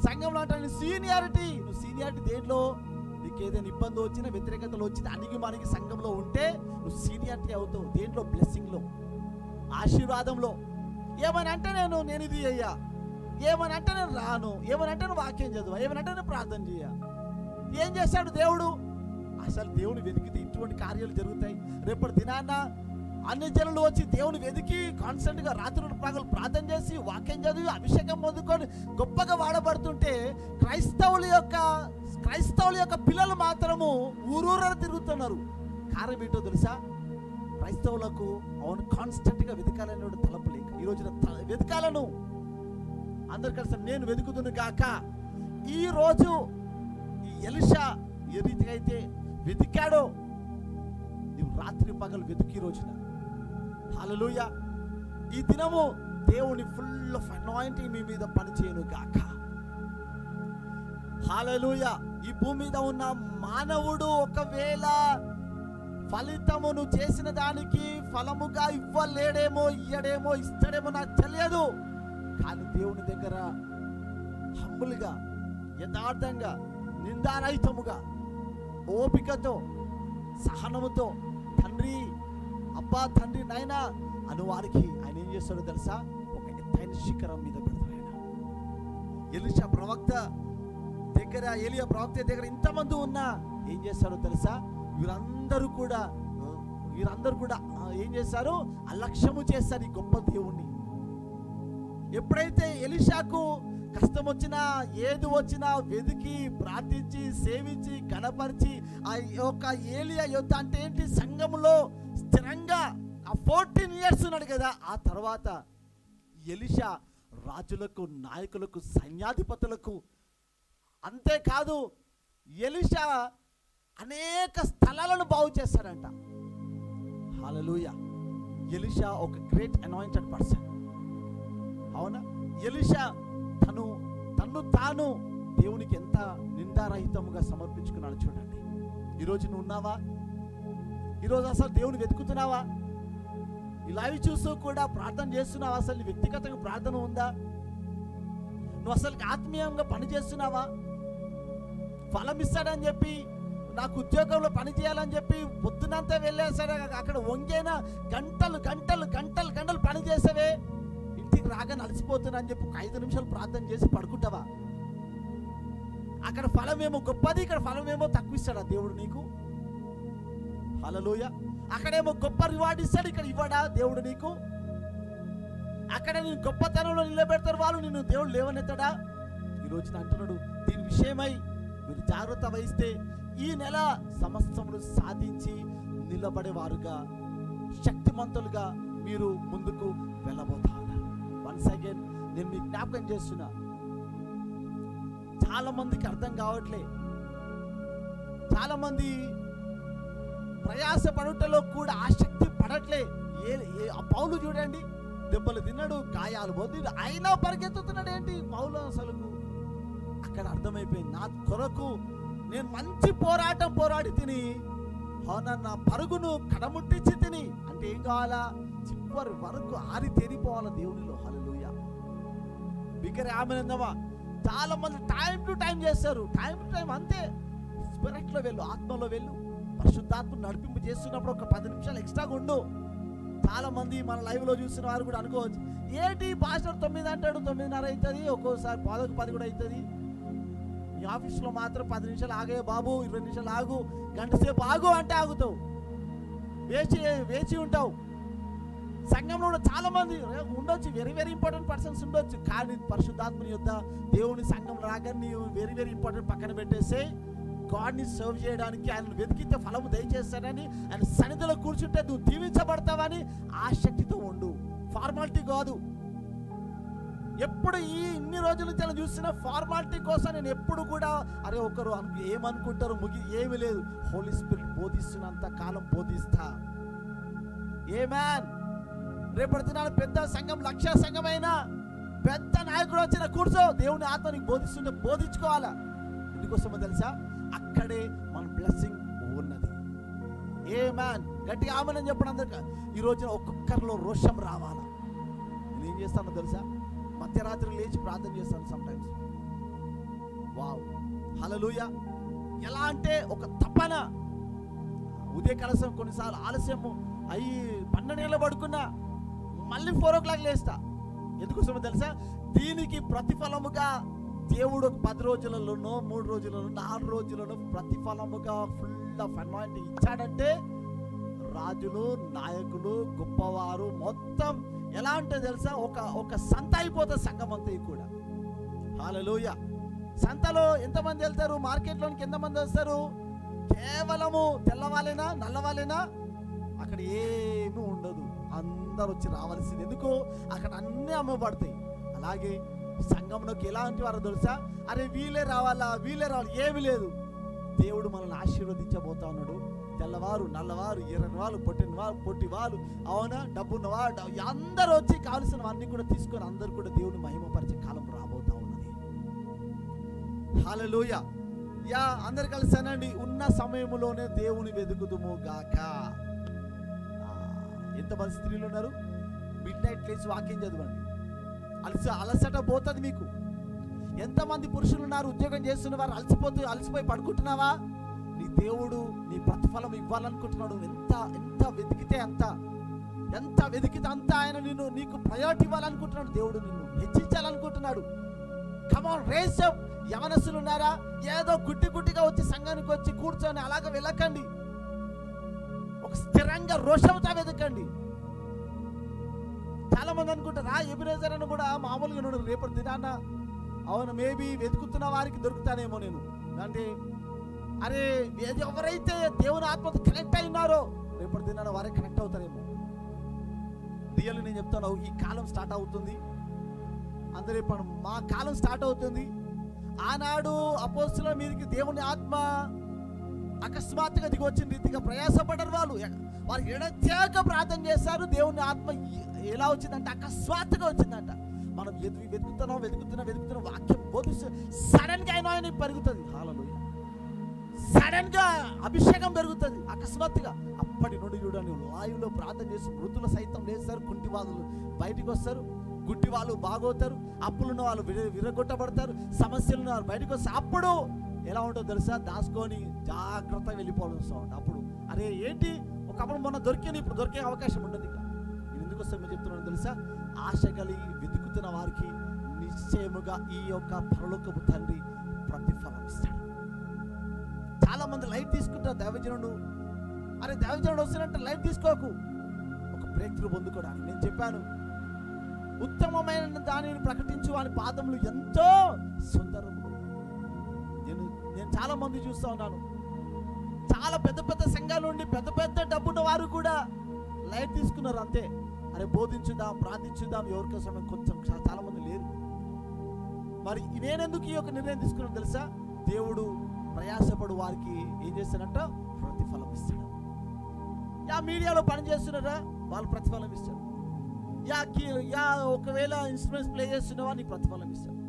సంఘంలో అంటే నువ్వు సీనియారిటీ దేంట్లో నీకు ఏదైనా ఇబ్బంది వచ్చినా వ్యతిరేకతలు వచ్చినా అణిగి మనకి సంఘంలో ఉంటే నువ్వు సీనియారిటీ అవుతావు. దేంట్లో? బ్లెస్సింగ్లో, ఆశీర్వాదంలో. ఏమని అంటే నేను ఇది అయ్యా, ఏమని అంటే నేను రాను, ఏమని అంటే నువ్వు వాక్యం చదువు, ఏమని అంటే నేను ప్రార్థన చేయ. ఏం చేశాడు దేవుడు? అసలు దేవుని వెతికితే ఇటువంటి కార్యాలు జరుగుతాయి. రేపటి దినాన్న అన్ని జనులు వచ్చి దేవుని వెతికి కాన్స్టెంట్గా రాత్రులు పగలు ప్రార్థన చేసి వాక్యం చదివి అభిషేకం పొందుకొని గొప్పగా వాడబడుతుంటే క్రైస్తవుల యొక్క పిల్లలు మాత్రము ఊరూర తిరుగుతున్నారు. కారణం ఏంటో తెలుసా? క్రైస్తవులకు అవును కాన్స్టెంట్గా వెతకాలనే తలపు లేక. ఈ రోజున వెతకాలను అందరు కలిసి నేను వెతుకుదును గాక. ఈ రోజు ఈ ఎలీషా ఏ రీతిగా అయితే వెతికాడో నువ్వు రాత్రి పగలు వెతికి రోజున. హల్లెలూయా. ఈ దినము దేవుని ఫుల్ ఆఫ్ అనాయింటింగ్ మీ మీద పనిచేయను గాక. హల్లెలూయా. ఈ భూమి మీద ఉన్న మానవుడు ఒకవేళ ఫలితమును చేసిన దానికి ఫలముగా ఇవ్వలేడేమో, ఇయ్యడేమో, ఇస్తాడేమో నాకు తెలియదు. కానీ దేవుని దగ్గర హంబుల్గా, యథార్థంగా, నిందారహితముగా, ఓపికతో, సహనముతో తండ్రి, అబ్బా తండ్రి నాయనా అను వారికి ఆయన ఏం చేస్తాడో తెలుసా? ఒక ఎత్తైన శిఖరం మీద పెడతాడు ఆయన. ఎలీషా ప్రవక్త దగ్గర, ఏలియా ప్రవక్త దగ్గర ఇంతమంది ఉన్నా ఏం చేస్తాడో తెలుసా? వీరందరూ కూడా ఏం చేస్తారు? అలక్ష్యము చేస్తారు ఈ గొప్ప దేవుణ్ణి. ఎప్పుడైతే ఎలీషాకు కష్టం వచ్చినా, ఏది వచ్చినా వెతికి, ప్రార్థించి, సేవించి, గణపరిచి ఆ యొక్క ఏలియా యొద్ద అంటే ఏంటి, సంఘములో స్థిరంగా ఆ 14 years ఉన్నాడు కదా. ఆ తర్వాత ఎలీషా రాజులకు, నాయకులకు, సైన్యాధిపతులకు, అంతేకాదు ఎలీషా అనేక స్థలాలను బాగు చేస్తాడంట. హల్లెలూయా. ఎలీషా ఒక గ్రేట్ అనాయింటెడ్ పర్సన్. అవునా? ఎలీషా తన్ను తాను దేవునికి ఎంత నిందారహితముగా సమర్పించుకున్నాడు చూడండి. ఈరోజు నువ్వు ఉన్నావా? ఈరోజు అసలు దేవుని వెతుకుతున్నావా? ఈ లైవ్ చూస్తూ కూడా ప్రార్థన చేస్తున్నావా? అసలు నీ వ్యక్తిగతంగా ప్రార్థన ఉందా? నువ్వు అసలు ఆత్మీయంగా పని చేస్తున్నావా? ఫలం ఇస్తాడని చెప్పి, నాకు ఉద్యోగంలో పని చేయాలని చెప్పి పొద్దునంతా వెళ్ళేసాడు, అక్కడ వంగేనా గంటలు గంటలు గంటలు గంటలు పని చేసావే, ఇంటికి రాగానే అలసిపోతున్నా అని చెప్పి ఒక 5 నిమిషాలు ప్రార్థన చేసి పడుకుంటావా? అక్కడ ఫలమేమో గొప్పది, ఇక్కడ ఫలమేమో తక్కువ ఇస్తాడా దేవుడు నీకు? హల్లెలూయా. అక్కడేమో గొప్ప రివార్డ్ ఇస్తాడు, ఇక్కడ ఇవ్వడా దేవుడు నీకు? అక్కడ నేను గొప్పతనంలో నిలబెడతారు వాళ్ళు, నిన్ను దేవుడు లేవనెత్తడా? ఈరోజు అంటున్నాడు, దీని విషయమై మీరు జాగ్రత్త వహిస్తే ఈ నెల సమస్తమును సాధించి నిలబడేవారుగా, శక్తిమంతులుగా మీరు ముందుకు వెళ్ళబోతారు. వన్స్ అగైన్ నేను మీకు జ్ఞాపకం చేస్తున్నా, చాలా మందికి అర్థం కావట్లే. చాలా మంది ప్రయాస పడుటలో కూడా ఆసక్తి పడట్లే. పౌలు చూడండి, దెబ్బలు తిన్నాడు, గాయాలు పొందిడు, అయినా పరిగెత్తుతున్నాడు. ఏంటి పౌలు అసలు? అక్కడ అర్థమైపోయింది, నా కొరకు నేను మంచి పోరాటం పోరాడి తిని, నా పరుగును కడముట్టించి తిని. అంటే ఏం కావాలా? చివరి వరకు ఆరి తేరిపోవాలా దేవునిలో. హల్లెలూయా. బిగ్గర ఆమెనందమా. చాలా మంది టైం టు టైం చేస్తారు, టైం టు టైం అంతే. స్పిరిట్లో వెళ్ళు, ఆత్మలో వెళ్ళు. పరిశుద్ధాత్మ నడిపింపు చేస్తున్నప్పుడు ఒక 10 నిమిషాలు ఎక్స్ట్రాగా ఉండు. చాలా మంది మన లైవ్లో చూస్తున్న వారు కూడా అనుకోవచ్చు, ఏంటి పాస్టర్ 9 అంటాడు, 9:30 అవుతుంది, ఒక్కోసారి 10 కూడా అవుతుంది. ఈ ఆఫీస్లో మాత్రం 10 నిమిషాలు ఆగే బాబు, 20 నిమిషాలు ఆగు, గంట సేపు ఆగు అంటే ఆగుతావు, వేచి ఉంటావు. సంఘంలో కూడా చాలా మంది ఉండొచ్చు, వెరీ వెరీ ఇంపార్టెంట్ పర్సన్స్ ఉండొచ్చు. కానీ పరిశుద్ధాత్మని యొద్ద దేవుని సంఘం రాగానే నీవు వెరీ వెరీ ఇంపార్టెంట్ పక్కన పెట్టేసి గాడ్ని సర్వ్ చేయడానికి, ఆయన వెతికితే ఫలము దయచేస్తాడని, ఆయన సన్నిధిలో కూర్చుంటే నువ్వు దీవించబడతావని ఆసక్తితో ఉండు. ఫార్మాలిటీ కాదు. ఎప్పుడు ఇన్ని రోజుల నుంచి చూసిన ఫార్మాలిటీ కోసం నేను ఎప్పుడు కూడా అరే ఒకరు ఏమనుకుంటారు ఏమీ లేదు. హోలీ స్పిరిట్ బోధిస్తున్నంత కాలం బోధిస్తా. ఆమేన్. రేపటి దినాన పెద్ద సంఘం, 1,00,000 సంఘమైనా పెద్ద నాయకుడు వచ్చిన కూర్చో, దేవుని ఆత్మని బోధిస్తుంటే బోధించుకోవాలా. ఎందుకోసమో తెలుసా? అక్కడే మన బ్లెస్సింగ్ ఉన్నది. ఆమేన్. గట్టిగా ఆమేన్ అని చెప్పండి అందరికీ. ఈ రోజున ఒక్కొక్కరిలో రోషం రావాలా. నేను ఏం చేస్తానో తెలుసా? మధ్యరాత్రి లేచి ప్రార్థన చేస్తాను సమ్టైమ్స్. వావ్, హల్లెలూయా. ఎలా అంటే ఒక తపన. ఉదయకాలం కొన్నిసార్లు ఆలస్యము అయ్యి 12 గంటలు పడుకున్నా మళ్ళీ 4 o'clock లేస్తా. ఎందుకోసమో తెలుసా? దీనికి ప్రతిఫలముగా దేవుడు 10 రోజులలోనో 3 రోజులలో 4 రోజులలో ప్రతిఫలముగా ఫుల్ ఆఫ్ అనాయింటింగ్ ఇచ్చాడంటే రాజులు, నాయకులు, గొప్పవారు మొత్తం ఎలా అంటే తెలుసా? ఒక సంత అయిపోతుంది సంఘం అంతా కూడా. హల్లెలూయా. సంతలో ఎంతమంది వెళ్తారు? మార్కెట్లోనికి ఎంతమంది వస్తారు? కేవలము తెల్లవాళ్ళేనా, నల్లవాళ్ళేనా? అక్కడ ఏమీ ఉండదు, అందరు వచ్చి రావాల్సింది. ఎందుకు? అక్కడ అన్నీ అమ్మబడతాయి. అలాగే సంఘంలోకి ఎలాంటి వారు తెలుసా? అరే వీళ్ళే రావాలా, ఏమీ లేదు. దేవుడు మనల్ని ఆశీర్వదించబోతా ఉన్నాడు. తెల్లవారు, నల్లవారు, ఎర్రనివారు, పొట్టివారు, అవునా, డబ్బున్నవారు అందరూ వచ్చి కావలసినవన్నీ కూడా తీసుకొని అందరూ కూడా దేవుని మహిమపరిచే కాలం రాబోతా ఉన్నది. హల్లెలూయా. అందరు కలిసి అనండి, ఉన్న సమయంలోనే దేవుని వెతుకుదుము గాక. ఎంతమంది స్త్రీలు ఉన్నారు? మిడ్ నైట్ లేచి వాక్యం చదవండి, అలసట పోతుంది మీకు. ఎంతమంది పురుషులు ఉన్నారు ఉద్యోగం చేస్తున్న వారు, అలసిపోయి పడుకుంటున్నావా? నీ దేవుడు నీ ప్రతిఫలం ఇవ్వాలనుకుంటున్నాడు. ఎంత వెతికితే అంత ఆయన నీకు ప్రయారిటీ ఇవ్వాలనుకుంటున్నాడు. దేవుడు నిన్ను హెచ్చించాలనుకుంటున్నాడు. కమాన్, రేస్ అప్. యవనస్తులు ఉన్నారా? ఏదో గుడ్డిగా వచ్చి సంఘానికి వచ్చి కూర్చొని అలాగ వెళ్ళకండి. ఒక స్థిరంగా రోషంతో వెతకండి. చాలా మంది అనుకుంటారా ఎబినేజర్ అని కూడా మామూలుగా ఉన్నాడు, రేపటి దినాన్న అవును మేబీ వెతుకుతున్న వారికి దొరుకుతానేమో నేను. అంటే అరే ఎవరైతే దేవుని ఆత్మతో కనెక్ట్ అయినారో రేపటి దినాన వారే కనెక్ట్ అవుతారేమో. రియల్ నేను చెప్తాను, ఈ కాలం స్టార్ట్ అవుతుంది. అందరూ ఇప్పుడు మా కాలం స్టార్ట్ అవుతుంది. ఆనాడు అపోస్తుల మీదకి దేవుని ఆత్మ అకస్మాత్తుగా దిగి వచ్చిన రీతిగా ప్రయాసపడ్డారు. వారు ఎడతెగక ప్రార్థన చేశారు. దేవుని ఆత్మ ఎలా వచ్చిందంటే అకస్మాత్తుగా వచ్చిందంట. మనం వెతుకుతున్నాం వాక్యం బోధిస్తూ సడన్ గా ఆయన పెరుగుతుంది. హల్లెలూయా. సడన్ గా అభిషేకం పెరుగుతుంది అకస్మాత్తుగా. అప్పటి నుండి చూడండి, వాయువులో ప్రార్థన చేసి మృతులు సైతం లేస్తారు, కుంటి వాళ్ళు బయటికి వస్తారు, గుడ్డి వాళ్ళు బాగవుతారు, అప్పులున్న వాళ్ళు విరగొట్టబడతారు, సమస్యలు ఉన్న వాళ్ళు బయటకు వస్తారు. అప్పుడు ఎలా ఉంటుందో తెలుసా? దాచుకొని జాగ్రత్తగా వెళ్ళిపోవడం ఉంటుంది. అప్పుడు అరే ఏంటి ఒకప్పుడు మొన్న దొరికింది, ఇప్పుడు దొరికే అవకాశం ఉండదు. ఇక నేను ఎందుకు వస్తే మీరు చెప్తున్నాను తెలుసా? ఆశ కలిగి వెతుకుతున్న వారికి నిశ్చయముగా ఈ యొక్క పరలోకపు తండ్రి ప్రతిఫలం ఇస్తాడు. చాలా మంది లైట్ తీసుకుంటారు. దైవజనుడు వస్తున్నట్టు లైట్ తీసుకోకు. ఒక బ్రేక్ త్రూ పొందుకోవడానికి నేను చెప్పాను, ఉత్తమమైన దానిని ప్రకటించు వాని పాదములు ఎంతో సుందరము. నేను చాలా మంది చూస్తూ ఉన్నాను, చాలా పెద్ద సంఘాల నుండి పెద్ద డబ్బున్న వారు కూడా లైట్ తీసుకున్నారు. అంతే, అరే బోధించుదాం, ప్రార్థించుదాం, ఎవరికోసం కొంచెం చాలా మంది లేరు. మరి నేనెందుకు ఈ యొక్క నిర్ణయం తీసుకున్నాను తెలుసా? దేవుడు ప్రయాసపడు వారికి ఏం చేస్తాడంట? ప్రతిఫలం ఇస్తాడు. మీడియాలో పని చేస్తున్నారా? వాళ్ళు ప్రతిఫలం ఇస్తారు. ఒకవేళ ఇన్స్ట్రుమెంట్స్ ప్లే చేస్తున్నావా? నీ ప్రతిఫలం ఇస్తాడు.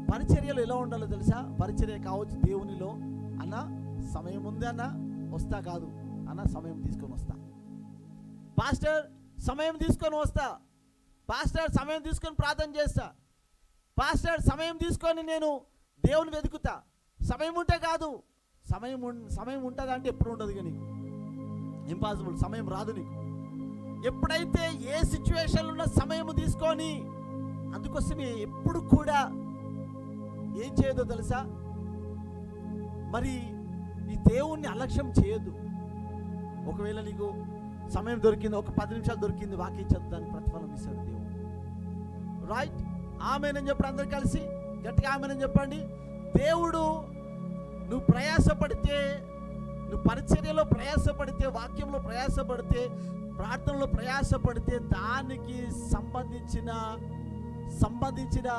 పరిచర్యలు ఎలా ఉండాలో తెలుసా? పరిచర్య కావచ్చు దేవునిలో, అన్న సమయం ఉంది అన్న వస్తా, కాదు అన్న సమయం తీసుకొని వస్తా, పాస్టర్ సమయం తీసుకొని వస్తా, పాస్టర్ సమయం తీసుకొని ప్రార్థన చేస్తా, పాస్టర్ సమయం తీసుకొని నేను దేవుని వెతుకుతా. సమయం ఉంటే కాదు, సమయం ఉంటుందా అంటే ఎప్పుడు ఉండదు. ఇక నీకు ఇంపాసిబుల్, సమయం రాదు నీకు. ఎప్పుడైతే ఏ సిచ్యువేషన్లో ఉన్న సమయం తీసుకొని, అందుకోసమే ఎప్పుడు కూడా ఏం చేయదో తెలుసా? మరి ఈ దేవుణ్ణి అలక్ష్యం చేయొద్దు. ఒకవేళ నీకు సమయం దొరికింది, ఒక 10 నిమిషాలు దొరికింది, వాక్యం చదువుతానికి ప్రతిఫలం ఇస్తాడు దేవుడు. రైట్? ఆమేనని చెప్పండి, అందరు కలిసి గట్టిగా ఆమేనని చెప్పండి. దేవుడు నువ్వు ప్రయాసపడితే, నువ్వు పరిచర్యలో ప్రయాసపడితే, వాక్యంలో ప్రయాసపడితే, ప్రార్థనలో ప్రయాసపడితే దానికి సంబంధించిన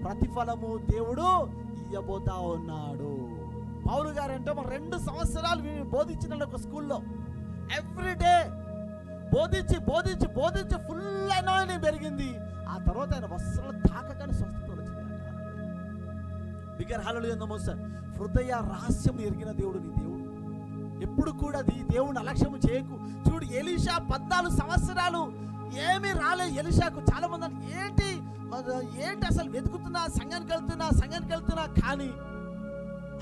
ప్రతిఫలము దేవుడు ఇవ్వబోతా ఉన్నాడు. పౌలు గారు అంటే 2 సంవత్సరాలు బోధించిన ఒక స్కూల్లో ఎవ్రీడే బోధించి ఫుల్ అనాయింటింగ్ పెరిగింది. ఆ తర్వాత ఆయన వస్త్రాలు తాకగానే స్వస్థత వచ్చింది. బిగ్గర్ హల్లెలూయా నమోస్తారు. హృదయ రహస్యం ఎరిగిన దేవుడు నీ దేవుడు. ఎప్పుడు కూడా దేవుని అలక్ష్యం చేయకు. చూడు, ఎలీషా 14 సంవత్సరాలు ఏమీ రాలేదు ఎలీషాకు. చాలా మంది ఏంటి అసలు వెతుకుతున్నా, సంఘానికి వెళ్తున్నా, కానీ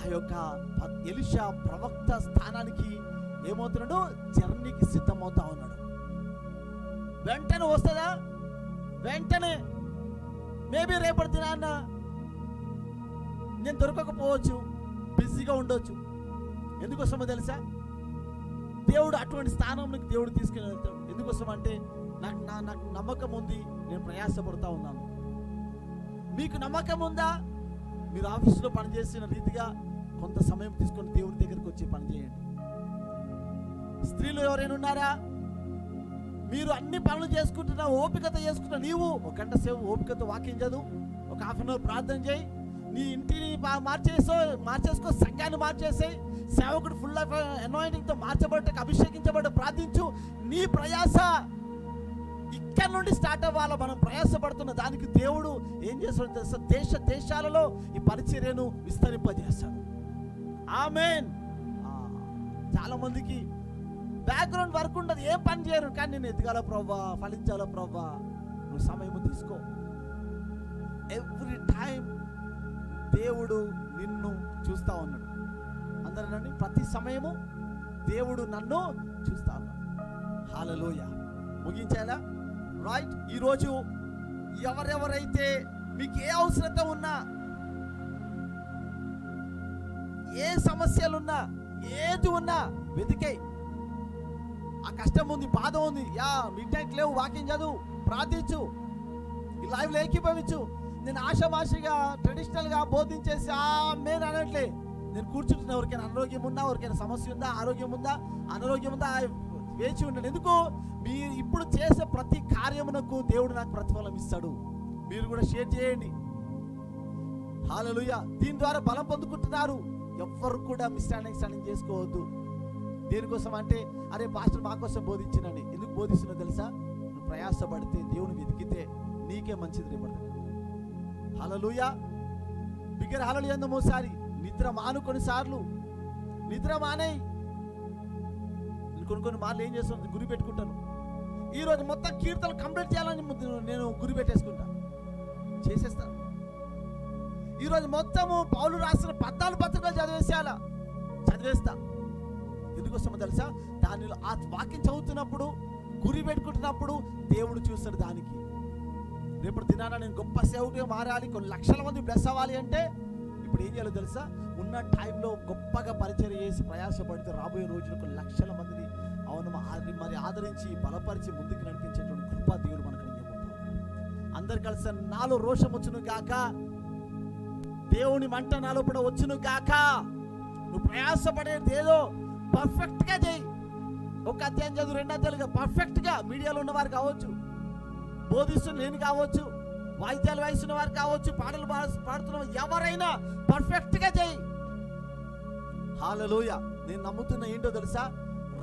ఆ యొక్క ఎలీషా ప్రవక్త స్థానానికి ఏమవుతున్నాడు? జర్నీకి సిద్ధమవుతా ఉన్నాడు. వెంటనే వస్తుందా? వెంటనే మేబీ రేపటి దినాన్న నేను దొరకకపోవచ్చు, బిజీగా ఉండొచ్చు. ఎందుకోసమో తెలుసా? దేవుడు అటువంటి స్థానంలోకి దేవుడు తీసుకుని వెళ్తాడు. ఎందుకోసం అంటే నాకు నమ్మకం ఉంది, నేను ప్రయాసపడుతూ ఉన్నాను. మీకు నమ్మకం ఉందా? మీరు ఆఫీసులో పనిచేసిన రీతిగా కొంత సమయం తీసుకొని దేవుడి దగ్గరికి వచ్చి పని చేయండి. స్త్రీలు ఎవరైనా ఉన్నారా? మీరు అన్ని పనులు చేసుకుంటున్నా, ఓపికతో చేసుకుంటున్నా, నీవు ఒక గంట సేపు ఓపికతో వాక్యం చదువు, ఒక హాఫ్ అన్ అవర్ ప్రార్థన చేయి, నీ ఇంటిని మార్చేసుకో, సంఘాన్ని మార్చేసేయి, సేవకుడు ఫుల్ ఆఫ్ అనాయింటింగ్తో మార్చబడ్డ, అభిషేకించబడ్డ ప్రార్థించు. నీ ప్రయాస ఇక్కడ నుండి స్టార్ట్ అవ్వాలా. మనం ప్రయాసపడుతున్న దానికి దేవుడు ఏం చేస్తాడు తెలుసా? దేశాలలో ఈ పరిచర్యను విస్తరింపజేస్తాడు. ఆమేన్. చాలా మందికి బ్యాక్గ్రౌండ్ వర్క్ ఉండదు, ఏం పని చేయరు, కానీ నేను ఎదగాల ప్రవ్వా, ఫలించాలా ప్రవ్వా, నువ్వు సమయం తీసుకో. ఎవ్రీ టైం దేవుడు నిన్ను చూస్తా ఉన్నాడు. అందరూ ప్రతి సమయము దేవుడు నన్ను చూస్తా ఉన్నాడు. హల్లెలూయా. ముగించాలా? రైట్. ఈరోజు ఎవరెవరైతే మీకు ఏ అవసరత ఉన్నా, ఏ సమస్యలున్నా, ఏది ఉన్నా వెతికే. ఆ కష్టం ఉంది, బాధ ఉంది, మిడ్ నైట్ లేవు, వాకింగ్ చదువు, ప్రార్థించు, ఈ లైవ్లో ఏకీభవించు. నేను ఆషామాషిగా ట్రెడిషనల్గా బోధించేసి నేను అనట్లే. నేను కూర్చుంటున్నా, ఎవరికైనా అనారోగ్యం ఉందా, ఎవరికైనా సమస్య ఉందా, ఆరోగ్యం ఉందా, అనారోగ్యం ఉందా, వేచి ఉండండి. ఎందుకు? మీరు ఇప్పుడు చేసే ప్రతి కార్యమునకు దేవుడు నాకు ప్రతిఫలం ఇస్తాడు. మీరు కూడా షేర్ చేయండి. హల్లెలూయా. దీని ద్వారా బలం పొందుకుంటున్నారు. ఎవ్వరు కూడా మిస్అండర్స్టాండింగ్ చేసుకోవద్దు. దేనికోసం అంటే, అరే పాస్టర్ మా కోసం బోధించినని. ఎందుకు బోధిస్తున్నా తెలుసా? నువ్వు ప్రయాసపడితే, దేవుని వెతికితే నీకే మంచిది రేపటి. హల్లెలూయా. బిగ్గర హల్లెలూయా అందం. ఓసారి నిద్ర మాను, కొన్నిసార్లు నిద్ర మానేయి. కొన్ని మార్లు ఏం చేస్తాను, గురి పెట్టుకుంటాను. ఈరోజు మొత్తం కీర్తనలు కంప్లీట్ చేయాలని నేను గురి పెట్టేసుకుంటా, చేసేస్తాను. ఈరోజు మొత్తము పౌలు రాసిన 14 పత్రికలు చదివేస్తా. ఎందుకోసమో తెలుసా? దానిలో ఆ వాక్యం చదువుతున్నప్పుడు, గురి పెట్టుకుంటున్నప్పుడు దేవుడు చూస్తాడు. దానికి రేపటి దినాన నేను గొప్ప సేవకుడిగా మారాలి, కొన్ని లక్షల మంది బ్లెస్ అవ్వాలి అంటే ఇప్పుడు ఏం చేయాలో తెలుసా? ఉన్న టైంలో గొప్పగా పరిచయం చేసి ప్రయాసపడితే రాబోయే రోజులు కొన్ని లక్షల మందిని మరి ఆదరించి, బలపరిచి ముందుకు నడిపించేటువంటి కృపా దేవుడు మనకు ఇవ్వబోతున్నాడు. అందరు కలిసి నాలో రోషం వచ్చును గాక, దేవుని మంట నాలో కూడా వచ్చును గాక. నువ్వు ప్రయాసపడేది ఏదో పర్ఫెక్ట్గా చేయి. ఒక అధ్యాయం చదువు, 2 అధ్యాయులుగా పర్ఫెక్ట్గా. మీడియాలో ఉన్నవారు కావచ్చు, బోధిస్తున్న నేను కావచ్చు, వాయిద్యాలు వాయిస్తున్న వారు కావచ్చు, పాటలు పాడుతున్న ఎవరైనా పర్ఫెక్ట్గా చేయి. హల్లెలూయా. నేను నమ్ముతున్న ఏంటో తెలుసా?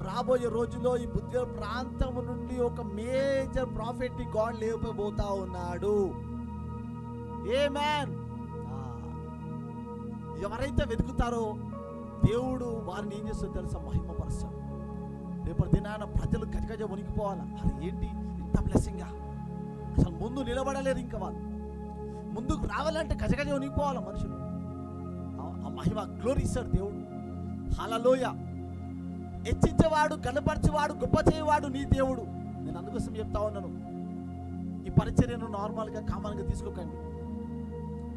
రాబోయే రోజుల్లో ఈ బుద్ధి ప్రాంతం నుండి ఒక మేజర్ ప్రాఫిట్ గాడ్ లేకపోతా ఉన్నాడు. ఆమేన్. ఎవరైతే వెతుకుతారో దేవుడు వారిని ఏం చేస్తారో తెలుసా? మహిమపరుస్తాడు. రేపటి దినాన ప్రజలు గజగజ వణికిపోవాలా. అరే ఏంటి ఇంత బ్లెస్సింగా, అసలు ముందు నిలబడలేరు, ఇంకా వాళ్ళు ముందుకు రావాలంటే గజగజ వణికిపోవాలా మనుషులు. ఆ మహిమ గ్లోరీ ఇస్తాడు దేవుడు. హల్లెలూయా. హెచ్చించేవాడు, కనపరిచేవాడు, గొప్ప చేయవాడు నీ దేవుడు. నేను అందుకోసం చెప్తా ఉన్నాను, ఈ పరిచర్యను నార్మల్గా కామన్గా తీసుకోకండి,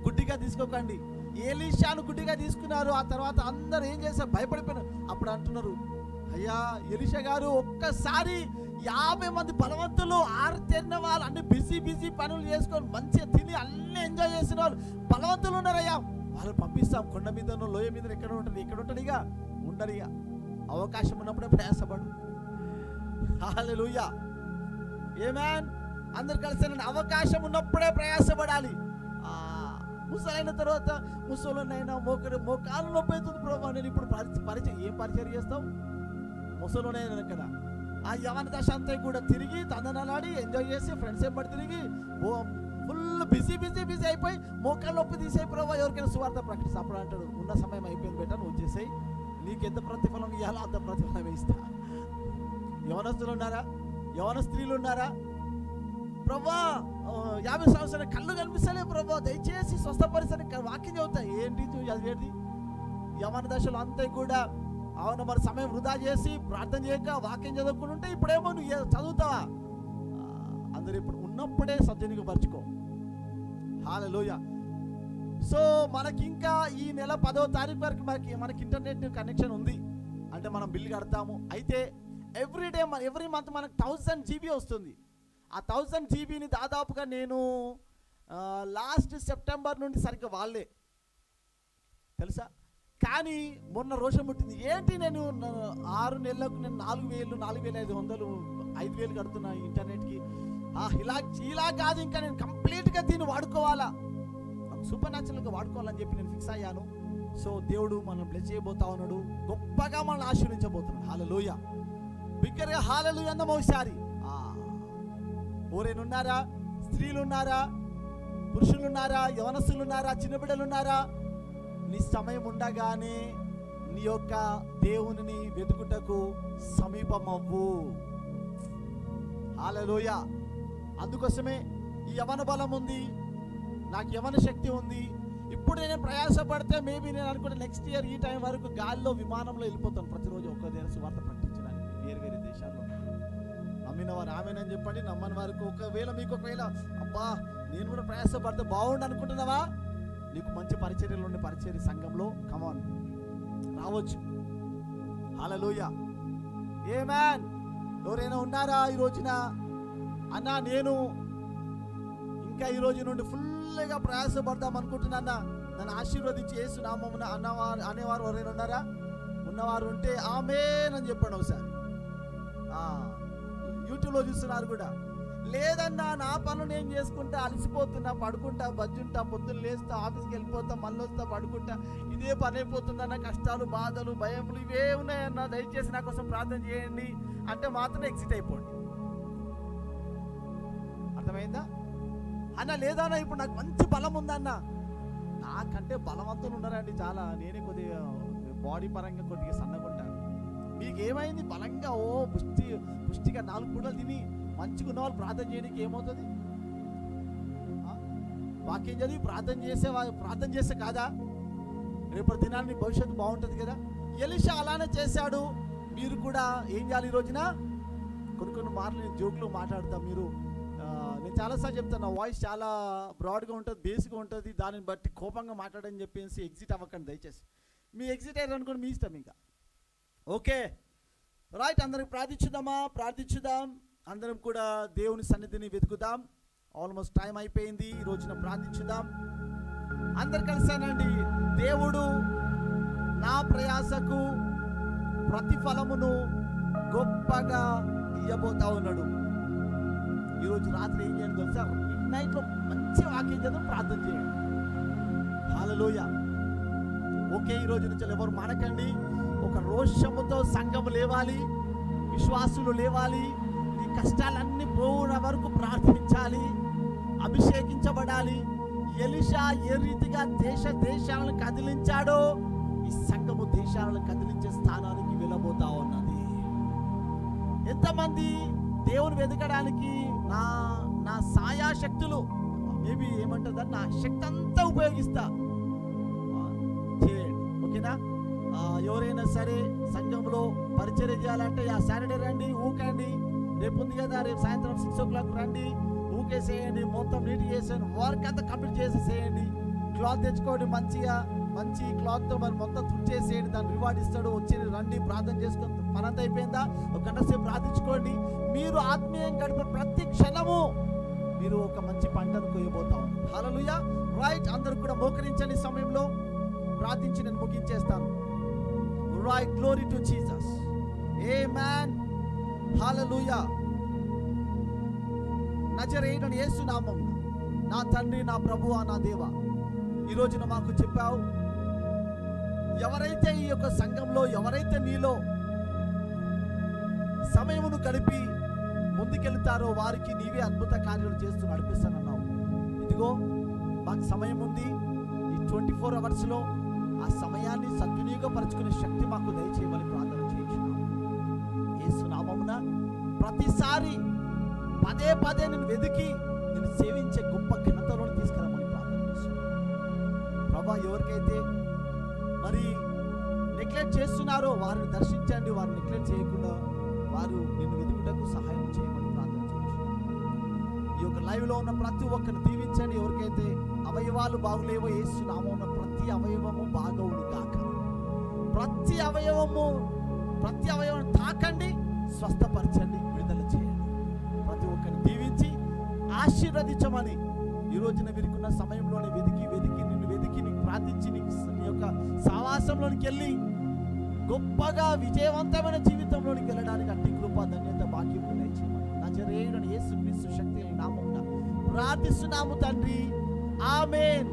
గుడ్డిగా తీసుకోకండి. ఎలీషాను గుడ్డిగా తీసుకున్నారు. ఆ తర్వాత అందరూ ఏం చేశారు? భయపడిపోయినారు. అప్పుడు అంటున్నారు, అయ్యా ఎలీషా గారు, ఒక్కసారి 50 మంది బలవంతులు, ఆరుతెరిన వాళ్ళు, అన్ని బిజీ పనులు చేసుకొని మంచిగా తిని అన్ని ఎంజాయ్ చేసిన వాళ్ళు బలవంతులు ఉన్నారయ్యా, వాళ్ళు పంపిస్తాం. కొండ మీదనో లోయ మీద ఎక్కడ ఉంటాడు ఇక ఉండరు. ఇక అవకాశం ఉన్నప్పుడే ప్రయాసపడు. హల్లెలూయా. ఆమేన్. అందరు కలిసి అవకాశం ఉన్నప్పుడే ప్రయాసపడాలి. ముసలైన తర్వాత ముసలోనైనా మోకాలు నొప్పి అవుతుంది ప్రభు, నేను ఇప్పుడు ఏం పరిచయం చేస్తావు? ముసలోనైనా కదా ఆ యవన దశ అంతా కూడా తిరిగి తందనాలాడి ఎంజాయ్ చేసి ఫ్రెండ్స్ ఏం పడి తిరిగి ఫుల్ బిజీ అయిపోయి మోకాలు నొప్పి తీసేయి ప్రభు, ఎవరికైనా సువార్త ప్రకటిస్తా. అప్పుడు అంటాడు, ఉన్న సమయం అయిపోయింది బెట, నువ్వు చేసేయి, నీకు ఎంత ప్రతిఫలం ఇవ్వాలో అంత ప్రతిఫలం ఇస్తా. యవనస్తులు ఉన్నారా? యవన స్త్రీలు ఉన్నారా? ప్రభా 50 సంవత్సరాలు కళ్ళు కనిపిస్తలే ప్రభా, దయచేసి స్వస్థపరిసని వాక్యం చదువుతాయి. ఏంటి చదివేది? యవన దశలు అంతా కూడా అవును, మరి సమయం వృధా చేసి ప్రార్థన చేయక వాక్యం చదువుకుని ఉంటే ఇప్పుడేమో నువ్వు చదువుతావా? అందరు ఇప్పుడు ఉన్నప్పుడే సద్వినియోగపరచుకో. హల్లెలూయా. సో మనకి ఇంకా ఈ నెల 10వ తారీఖు వరకు మనకి ఇంటర్నెట్ కనెక్షన్ ఉంది. అంటే మనం బిల్ కడతాము. అయితే ఎవ్రీ మంత్ మనకు 1000 GB వస్తుంది. ఆ 1000 GBని దాదాపుగా నేను లాస్ట్ సెప్టెంబర్ నుండి సరిగ్గా వాళ్ళే తెలుసా. కానీ మొన్న రోషం పుట్టింది, ఏంటి నేను 6 నెలలకు నేను 4,500 5,000 కడుతున్నా ఇంటర్నెట్కి. ఇలా కాదు, ఇంకా నేను కంప్లీట్గా దీన్ని వాడుకోవాలా, సూపర్ న్యాచురల్గా వాడుకోవాలని చెప్పి నేను ఫిక్స్ అయ్యాను. సో దేవుడు మనం బ్లెస్ చేయబోతా ఉన్నాడు, గొప్పగా మనల్ని ఆశీర్వించబోతున్నాడు. హల్లెలూయా, బిగ్గరగా హల్లెలూయా అందం ఒకసారి. ఎవరైనా స్త్రీలు ఉన్నారా, పురుషులు ఉన్నారా, యవనస్తులు ఉన్నారా, చిన్నబిడ్డలు ఉన్నారా? నీ సమయం ఉండగానే నీ యొక్క దేవునిని వెతుకుటకు సమీపమవ్వు. హల్లెలూయా. అందుకోసమే ఈ యవన బలం ఉంది, నాకు యవన శక్తి ఉంది. ఇప్పుడు నేను ప్రయాసపడితే మేబీ నేను అనుకుంటే నెక్స్ట్ ఇయర్ ఈ టైం వరకు గాలిలో విమానంలో వెళ్ళిపోతాను ప్రతిరోజు ఒక్క సువార్త ప్రకటించడానికి వేరు వేరే దేశాల్లో. నమ్మిన వారు ఆమెనని చెప్పండి, నమ్మని వారికి ఒకవేళ అబ్బా నేను కూడా ప్రయాసపడితే బాగుండు అనుకుంటున్నావా? నీకు మంచి పరిచర్యలు ఉండే పరిచర్య సంఘంలో కమాన్ రావచ్చు. హల్లెలూయా, ఆమేన్. ఎవరైనా ఉన్నారా ఈ రోజున? అన్నా నేను ఇంకా ఈ రోజు నుండి ఫుల్గా ప్రయాసపడదాం అనుకుంటున్నా, నన్ను ఆశీర్వదించి యేసు నామమున అనేవారు ఎవరైనా ఉన్నారా? ఉన్నవారు ఉంటే ఆమేన్ అని చెప్పండి ఒకసారి. యూట్యూబ్లో చూస్తున్నారు కూడా. లేదన్నా నా పనులు నేను చేసుకుంటా, అలసిపోతున్నా, పడుకుంటా, బజ్జుంటా, పొద్దున్న లేస్తా, ఆఫీస్కి వెళ్ళిపోతా, మళ్ళీ వస్తా, పడుకుంటా, ఇదే పని అయిపోతుందన్న, కష్టాలు, బాధలు, భయములు ఇవే ఉన్నాయన్న, దయచేసి నా కోసం ప్రార్థన చేయండి అంటే మాత్రం ఎగ్జిట్ అయిపోండి. అర్థమైందా అన్న? లేదన్నా ఇప్పుడు నాకు మంచి బలం ఉందన్న. నాకంటే బలవంతులు ఉన్నారండి చాలా, నేనే కొద్దిగా బాడీ పరంగా కొద్దిగా సన్నగుంటాను. మీకు ఏమైంది? బలంగా పుష్టిగా 4 పూటలు తిని మంచిగా ఉన్న వాళ్ళు ప్రార్థన చేయడానికి ఏమవుతుంది? వాక్యం చదివి ప్రార్థన చేస్తే కాదా రేపటి దినాన్ని భవిష్యత్తు బాగుంటుంది కదా. ఎలీషా అలానే చేశాడు. మీరు కూడా ఏం చేయాలి? ఈ రోజున కొన్ని మార్లు నేను జోకులు మాట్లాడతాను. నేను చాలాసార్లు చెప్తాను, నా వాయిస్ చాలా బ్రాడ్గా ఉంటుంది, బేస్గా ఉంటుంది, దానిని బట్టి కోపంగా మాట్లాడని చెప్పేసి ఎగ్జిట్ అవ్వకండి దయచేసి. మీ ఎగ్జిట్ అయ్యారు అనుకోండి, మీ ఇష్టం ఇంకా. ఓకే రైట్, అందరికి ప్రార్థించుదాం. అందరం కూడా దేవుని సన్నిధిని వెతుకుదాం. ఆల్మోస్ట్ టైం అయిపోయింది. ఈ రోజున ప్రార్థించుదాం. అందరు కలిసానండి. దేవుడు నా ప్రయాసకు ప్రతిఫలమును గొప్పగా ఇయ్యబోతా ఉన్నాడు. ఈరోజు రాత్రి ఏం చేయండి తెలుసా? మిడ్ నైట్లో మంచి వాక్యం చదువు, ప్రార్థన చేయండి. హల్లెలూయా. ఓకే, ఈ రోజు నుంచి ఎవరు మానకండి. ఒక రోషముతో సంఘము లేవాలి, విశ్వాసులు లేవాలి. ఈ కష్టాలన్నీ పోవున వరకు ప్రార్థించాలి, అభిషేకించబడాలి. ఎలీషా ఏ రీతిగా దేశాలను కదిలించాడో ఈ సంఘము దేశాలను కదిలించే స్థానానికి వెళ్ళబోతా ఉన్నది. ఎంతమంది దేవుని వెతకడానికి నా సాయాశక్తులు మేబీ ఏమంటుందని నా శక్తి అంతా ఉపయోగిస్తా చేయండి. ఓకేనా? ఎవరైనా సరే సంఘంలో పరిచర్య చేయాలంటే ఆ సాటర్డే రండి, ఊకండి. రేపు ఉంది కదా, రేపు సాయంత్రం 6 o'clock రండి, ఊకేసేయండి, మొత్తం నీట్ చేసేయండి, వర్క్ అంతా కంప్లీట్ చేసేసేయండి. క్లాత్ తెచ్చుకోండి, మంచి క్లాత్తో మరి మొత్తం తుడిచేసేయండి, దాన్ని రివార్డ్ ఇస్తాడు. వచ్చి రండి, ప్రార్థన చేసుకొని పనంతా అయిపోయిందా, ఒక గంట సేపు ప్రార్థించుకోండి. మీరు ఆత్మీయం గడిపే ప్రతి క్షణము మీరు ఒక మంచి పంటను కొయ్యబోతాం. హల్లెలూయా. రైట్, అందరూ కూడా మోకరించని సమయంలో ప్రార్థించి నేను ముగించేస్తాను. Right, glory to Jesus. Amen. Hallelujah. నజరేయుడైన యేసు నామమున నా తండ్రి, నా ప్రభువా, నా దేవా, ఈ రోజున మాకు చెప్పావు, ఎవరైతే ఈ యొక్క సంఘంలో, ఎవరైతే నీలో సమయమును గడిపి ముందుకెళ్తారో వారికి నీవే అద్భుత కార్యాలు చేస్తూ నడిపిస్తానన్నావు. ఇదిగో మాకు సమయం ఉంది. ఈ 24 hours ఆ సమయాన్ని సద్వినియోగపరచుకునే శక్తి మాకు దయచేయమని ప్రార్థన చేయించున్నాం. యేసు నామమున ప్రతిసారి పదే నేను వెతికి నేను సేవించే గొప్ప ఘనతలో తీసుకురమ్మని ప్రార్థన చేస్తున్నాను. ప్రభా, ఎవరికైతే మరి నెగ్లెక్ట్ చేస్తున్నారో వారిని దర్శించండి. వారిని నెగ్లెక్ట్ చేయకుండా వారు నిన్ను వెతుకుటకు సహాయం చేయమని ప్రార్థన చేయించున్నాను. ఈ యొక్క లైవ్లో ఉన్న ప్రతి ఒక్కరిని దీవించండి. ఎవరికైతే అవయవాలు బాగులేవో యేసు నామమున ప్రతి అవయవము బాగవును గాక. ప్రతి అవయవం తాకండి, స్వస్థపరచండి, విడుదల చేయండి. ప్రతి ఒక్కరిని దీవించి ఆశీర్వదించమని ఈ రోజున వీరికున్న సమయంలోనే వెతికి నిన్ను ప్రార్థించి నీ యొక్క సావాసంలోనికి వెళ్ళి గొప్పగా విజయవంతమైన జీవితంలోనికి వెళ్ళడానికి అట్టి కృప ధన్యత భాగ్యం దయచేయమని నజరేయుడైన యేసుక్రీస్తు శక్తి నామమున ప్రార్థిస్తున్నాము తండ్రి. ఆమేన్.